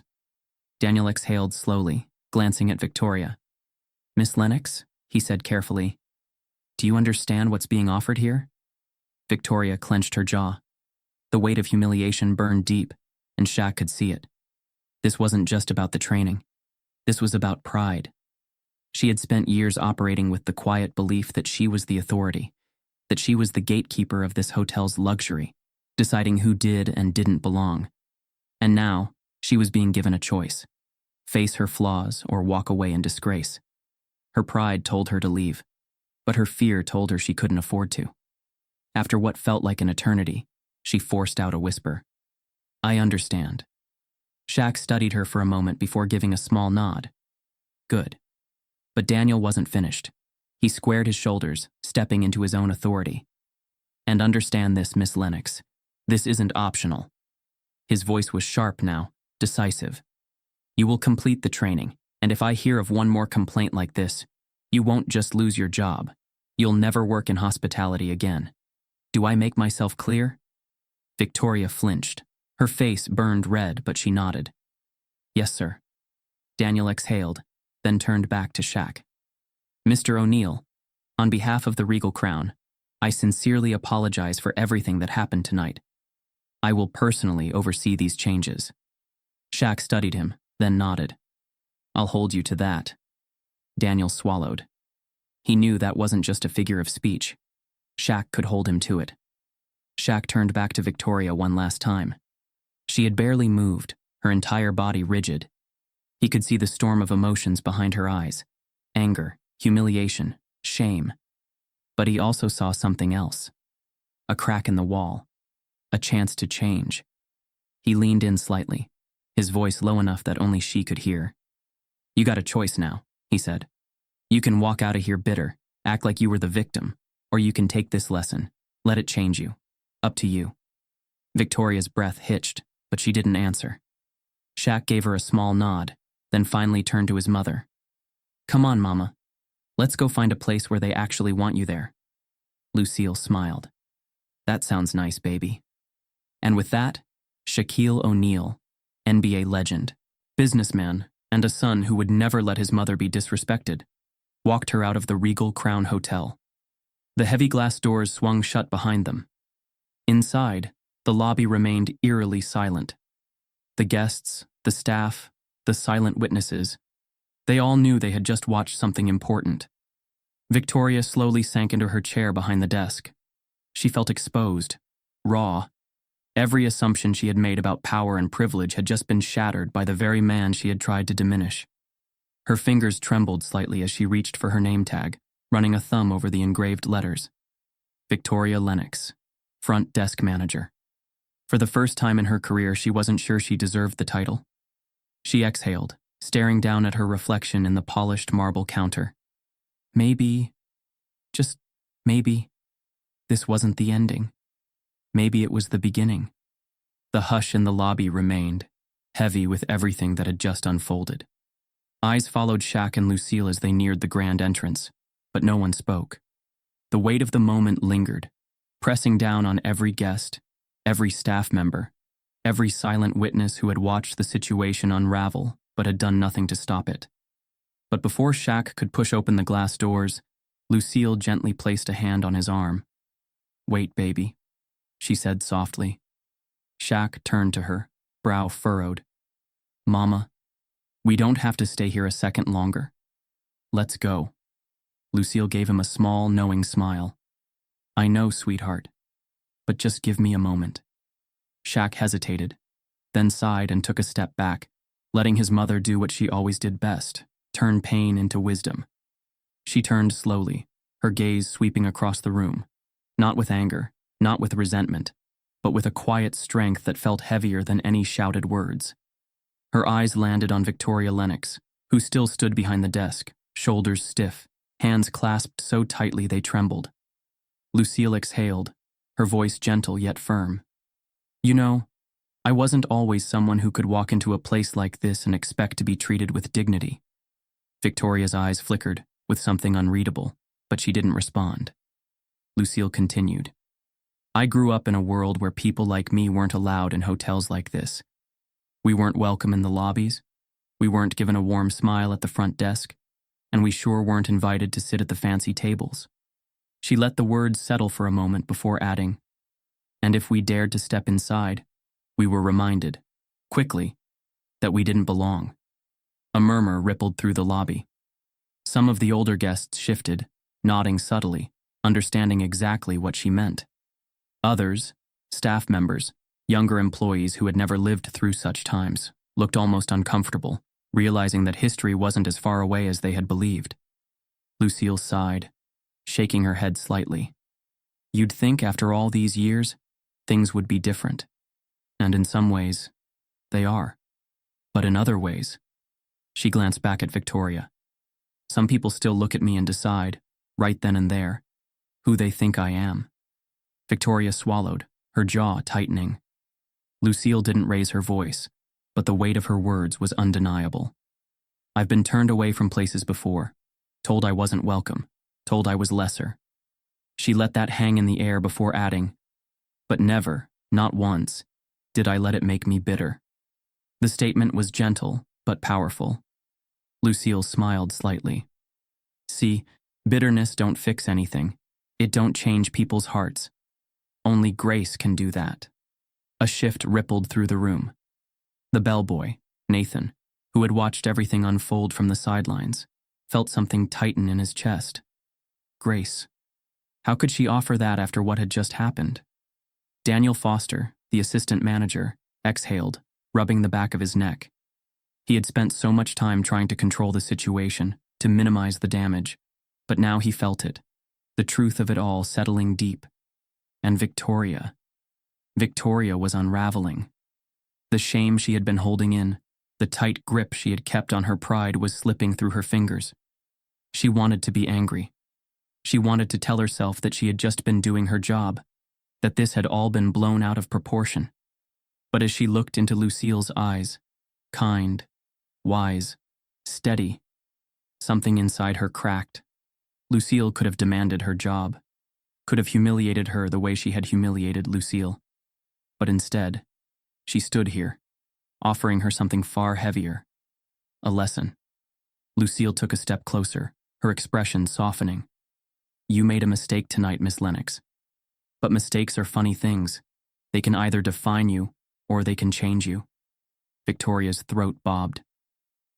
Daniel exhaled slowly, glancing at Victoria. "Miss Lennox," he said carefully, "do you understand what's being offered here?" Victoria clenched her jaw. The weight of humiliation burned deep, and Shaq could see it. This wasn't just about the training. This was about pride. She had spent years operating with the quiet belief that she was the authority, that she was the gatekeeper of this hotel's luxury, deciding who did and didn't belong. And now, she was being given a choice: face her flaws or walk away in disgrace. Her pride told her to leave, but her fear told her she couldn't afford to. After what felt like an eternity, she forced out a whisper. "I understand." Shaq studied her for a moment before giving a small nod. "Good." But Daniel wasn't finished. He squared his shoulders, stepping into his own authority. "And understand this, Miss Lennox. This isn't optional." His voice was sharp now, decisive. "You will complete the training, and if I hear of one more complaint like this, you won't just lose your job. You'll never work in hospitality again. Do I make myself clear?" Victoria flinched. Her face burned red, but she nodded. "Yes, sir." Daniel exhaled, then turned back to Shaq. "Mr. O'Neal, on behalf of the Regal Crown, I sincerely apologize for everything that happened tonight. I will personally oversee these changes." Shaq studied him, then nodded. "I'll hold you to that." Daniel swallowed. He knew that wasn't just a figure of speech. Shaq could hold him to it. Shaq turned back to Victoria one last time. She had barely moved, her entire body rigid. He could see the storm of emotions behind her eyes: anger, humiliation, shame. But he also saw something else. A crack in the wall. A chance to change. He leaned in slightly, his voice low enough that only she could hear. "You got a choice now," he said. "You can walk out of here bitter, act like you were the victim, or you can take this lesson, let it change you. Up to you." Victoria's breath hitched, but she didn't answer. Shaq gave her a small nod, then finally turned to his mother. "Come on, Mama. Let's go find a place where they actually want you there." Lucille smiled. "That sounds nice, baby." And with that, Shaquille O'Neal, NBA legend, businessman, and a son who would never let his mother be disrespected, walked her out of the Regal Crown Hotel. The heavy glass doors swung shut behind them. Inside, the lobby remained eerily silent. The guests, the staff, the silent witnesses, they all knew they had just watched something important. Victoria slowly sank into her chair behind the desk. She felt exposed, raw. Every assumption she had made about power and privilege had just been shattered by the very man she had tried to diminish. Her fingers trembled slightly as she reached for her name tag, running a thumb over the engraved letters. Victoria Lennox, front desk manager. For the first time in her career, she wasn't sure she deserved the title. She exhaled, staring down at her reflection in the polished marble counter. Maybe, just maybe, this wasn't the ending. Maybe it was the beginning. The hush in the lobby remained, heavy with everything that had just unfolded. Eyes followed Shaq and Lucille as they neared the grand entrance, but no one spoke. The weight of the moment lingered, pressing down on every guest, every staff member, every silent witness who had watched the situation unravel but had done nothing to stop it. But before Shaq could push open the glass doors, Lucille gently placed a hand on his arm. "Wait, baby," she said softly. Shaq turned to her, brow furrowed. "Mama, we don't have to stay here a second longer. Let's go." Lucille gave him a small, knowing smile. "I know, sweetheart, but just give me a moment." Shaq hesitated, then sighed and took a step back, letting his mother do what she always did best, turn pain into wisdom. She turned slowly, her gaze sweeping across the room, not with anger, not with resentment, but with a quiet strength that felt heavier than any shouted words. Her eyes landed on Victoria Lennox, who still stood behind the desk, shoulders stiff, hands clasped so tightly they trembled. Lucille exhaled, her voice gentle yet firm. "You know, I wasn't always someone who could walk into a place like this and expect to be treated with dignity." Victoria's eyes flickered with something unreadable, but she didn't respond. Lucille continued. "I grew up in a world where people like me weren't allowed in hotels like this. We weren't welcome in the lobbies, we weren't given a warm smile at the front desk, and we sure weren't invited to sit at the fancy tables." She let the words settle for a moment before adding, "And if we dared to step inside, we were reminded, quickly, that we didn't belong." A murmur rippled through the lobby. Some of the older guests shifted, nodding subtly, understanding exactly what she meant. Others, staff members, younger employees who had never lived through such times, looked almost uncomfortable, realizing that history wasn't as far away as they had believed. Lucille sighed, shaking her head slightly. You'd think after all these years, things would be different. And in some ways, they are. But in other ways, she glanced back at Victoria. Some people still look at me and decide, right then and there, who they think I am. Victoria swallowed, her jaw tightening. Lucille didn't raise her voice, but the weight of her words was undeniable. I've been turned away from places before, told I wasn't welcome, told I was lesser. She let that hang in the air before adding, but never, not once, did I let it make me bitter. The statement was gentle, but powerful. Lucille smiled slightly. See, bitterness don't fix anything. It don't change people's hearts. Only grace can do that. A shift rippled through the room. The bellboy, Nathan, who had watched everything unfold from the sidelines, felt something tighten in his chest. Grace. How could she offer that after what had just happened? Daniel Foster, the assistant manager, exhaled, rubbing the back of his neck. He had spent so much time trying to control the situation, to minimize the damage, but now he felt it, the truth of it all settling deep. And Victoria was unraveling. The shame she had been holding in, the tight grip she had kept on her pride was slipping through her fingers. She wanted to be angry. She wanted to tell herself that she had just been doing her job, that this had all been blown out of proportion. But as she looked into Lucille's eyes, kind, wise, steady, something inside her cracked. Lucille could have demanded her job, could have humiliated her the way she had humiliated Lucille. But instead, she stood here, offering her something far heavier, a lesson. Lucille took a step closer, her expression softening. You made a mistake tonight, Miss Lennox. But mistakes are funny things. They can either define you, or they can change you. Victoria's throat bobbed.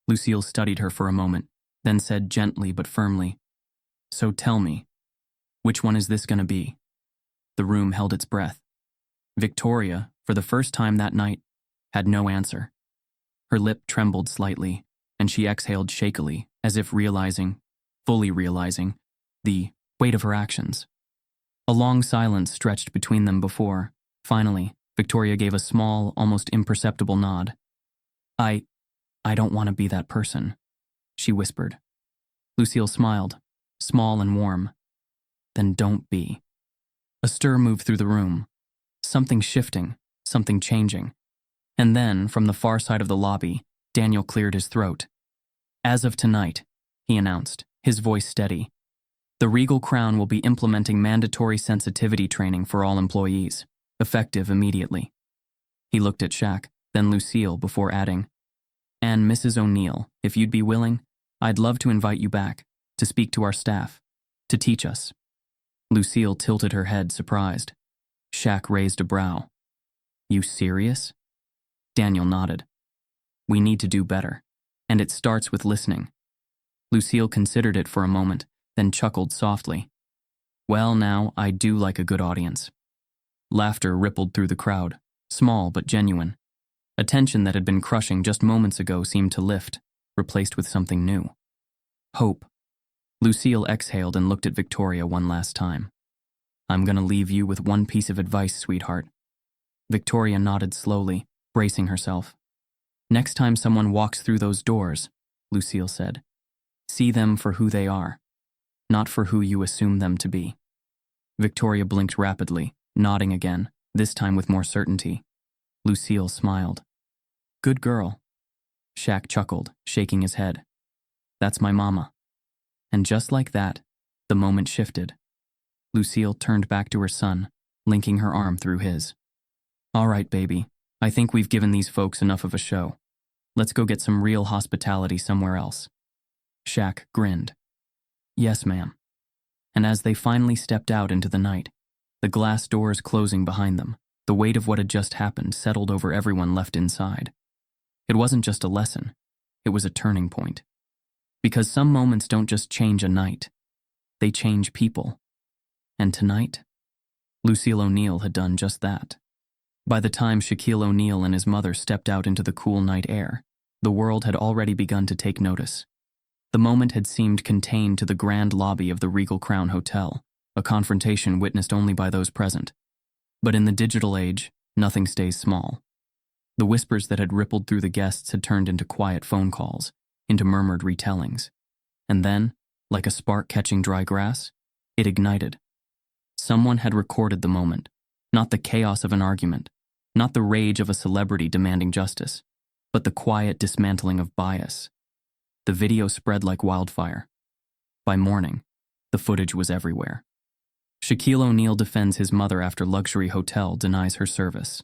Lucille studied her for a moment, then said gently but firmly, So tell me, which one is this going to be? The room held its breath. Victoria, for the first time that night, had no answer. Her lip trembled slightly, and she exhaled shakily, as if fully realizing, the weight of her actions. A long silence stretched between them before, finally, Victoria gave a small, almost imperceptible nod. I don't want to be that person," she whispered. Lucille smiled, small and warm. "Then don't be." A stir moved through the room. Something shifting, something changing. And then, from the far side of the lobby, Daniel cleared his throat. "As of tonight," he announced, his voice steady, "the Regal Crown will be implementing mandatory sensitivity training for all employees, effective immediately." He looked at Shaq, then Lucille, before adding, "And Mrs. O'Neal, if you'd be willing, I'd love to invite you back, to speak to our staff, to teach us." Lucille tilted her head, surprised. Shaq raised a brow. "You serious?" Daniel nodded. "We need to do better, and it starts with listening." Lucille considered it for a moment, then chuckled softly. "Well, now, I do like a good audience." Laughter rippled through the crowd, small but genuine. A tension that had been crushing just moments ago seemed to lift, replaced with something new. Hope. Lucille exhaled and looked at Victoria one last time. "I'm gonna leave you with one piece of advice, sweetheart." Victoria nodded slowly, bracing herself. "Next time someone walks through those doors," Lucille said, "see them for who they are, not for who you assume them to be." Victoria blinked rapidly, nodding again, this time with more certainty. Lucille smiled. "Good girl." Shaq chuckled, shaking his head. "That's my mama." And just like that, the moment shifted. Lucille turned back to her son, linking her arm through his. "All right, baby. I think we've given these folks enough of a show. Let's go get some real hospitality somewhere else." Shaq grinned. "Yes, ma'am." And as they finally stepped out into the night, the glass doors closing behind them, the weight of what had just happened settled over everyone left inside. It wasn't just a lesson, it was a turning point. Because some moments don't just change a night, they change people. And tonight, Lucille O'Neal had done just that. By the time Shaquille O'Neal and his mother stepped out into the cool night air, the world had already begun to take notice. The moment had seemed contained to the grand lobby of the Regal Crown Hotel, a confrontation witnessed only by those present. But in the digital age, nothing stays small. The whispers that had rippled through the guests had turned into quiet phone calls, into murmured retellings. And then, like a spark catching dry grass, it ignited. Someone had recorded the moment, not the chaos of an argument, not the rage of a celebrity demanding justice, but the quiet dismantling of bias. The video spread like wildfire. By morning, the footage was everywhere. Shaquille O'Neal defends his mother after luxury hotel denies her service.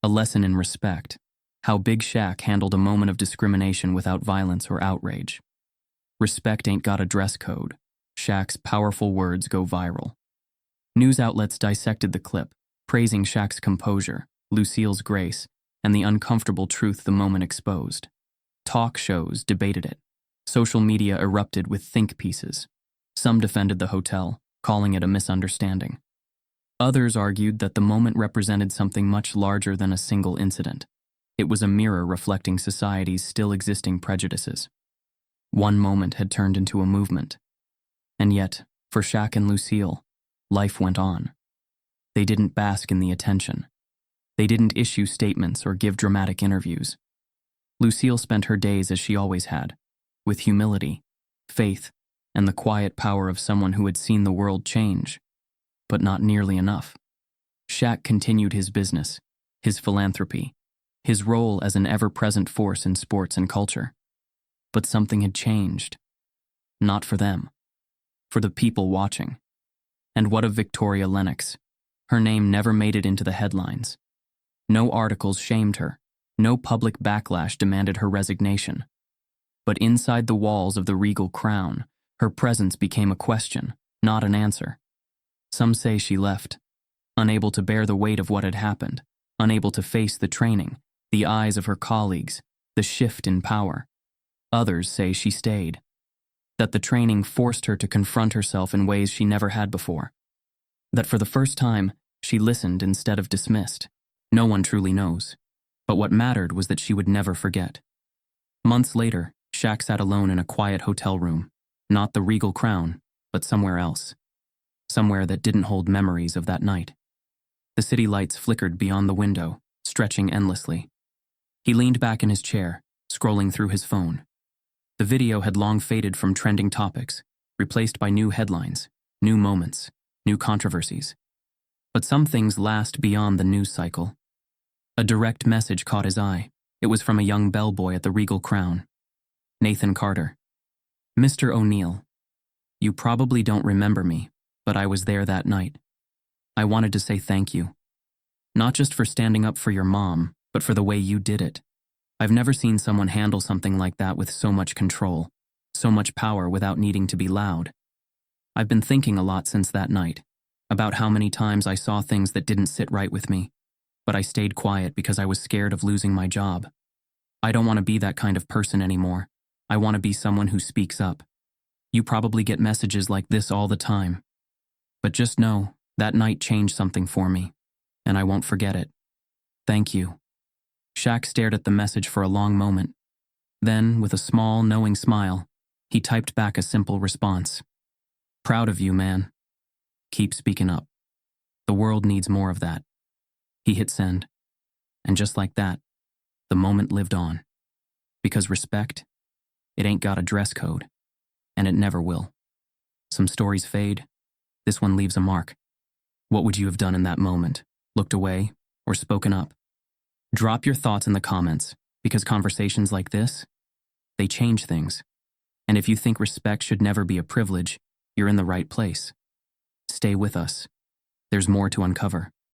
A lesson in respect, how Big Shaq handled a moment of discrimination without violence or outrage. Respect ain't got a dress code. Shaq's powerful words go viral. News outlets dissected the clip, praising Shaq's composure, Lucille's grace, and the uncomfortable truth the moment exposed. Talk shows debated it. Social media erupted with think pieces. Some defended the hotel, calling it a misunderstanding. Others argued that the moment represented something much larger than a single incident. It was a mirror reflecting society's still existing prejudices. One moment had turned into a movement. And yet, for Shaq and Lucille, life went on. They didn't bask in the attention. They didn't issue statements or give dramatic interviews. Lucille spent her days as she always had, with humility, faith, and the quiet power of someone who had seen the world change, but not nearly enough. Shaq continued his business, his philanthropy, his role as an ever-present force in sports and culture. But something had changed. Not for them, for the people watching. And what of Victoria Lennox? Her name never made it into the headlines. No articles shamed her. No public backlash demanded her resignation. But inside the walls of the Regal Crown, her presence became a question, not an answer. Some say she left, unable to bear the weight of what had happened, unable to face the training, the eyes of her colleagues, the shift in power. Others say she stayed, that the training forced her to confront herself in ways she never had before, that for the first time, she listened instead of dismissed. No one truly knows, but what mattered was that she would never forget. Months later, Shaq sat alone in a quiet hotel room, not the Regal Crown, but somewhere else. Somewhere that didn't hold memories of that night. The city lights flickered beyond the window, stretching endlessly. He leaned back in his chair, scrolling through his phone. The video had long faded from trending topics, replaced by new headlines, new moments, new controversies. But some things last beyond the news cycle. A direct message caught his eye. It was from a young bellboy at the Regal Crown. Nathan Carter. Mr. O'Neal, you probably don't remember me, but I was there that night. I wanted to say thank you. Not just for standing up for your mom, but for the way you did it. I've never seen someone handle something like that with so much control, so much power without needing to be loud. I've been thinking a lot since that night, about how many times I saw things that didn't sit right with me, but I stayed quiet because I was scared of losing my job. I don't want to be that kind of person anymore. I want to be someone who speaks up. You probably get messages like this all the time. But just know, that night changed something for me, and I won't forget it. Thank you. Shaq stared at the message for a long moment. Then, with a small, knowing smile, he typed back a simple response. Proud of you, man. Keep speaking up. The world needs more of that. He hit send. And just like that, the moment lived on. Because respect, it ain't got a dress code. And it never will. Some stories fade. This one leaves a mark. What would you have done in that moment? Looked away or spoken up? Drop your thoughts in the comments, because conversations like this, they change things. And if you think respect should never be a privilege, you're in the right place. Stay with us. There's more to uncover.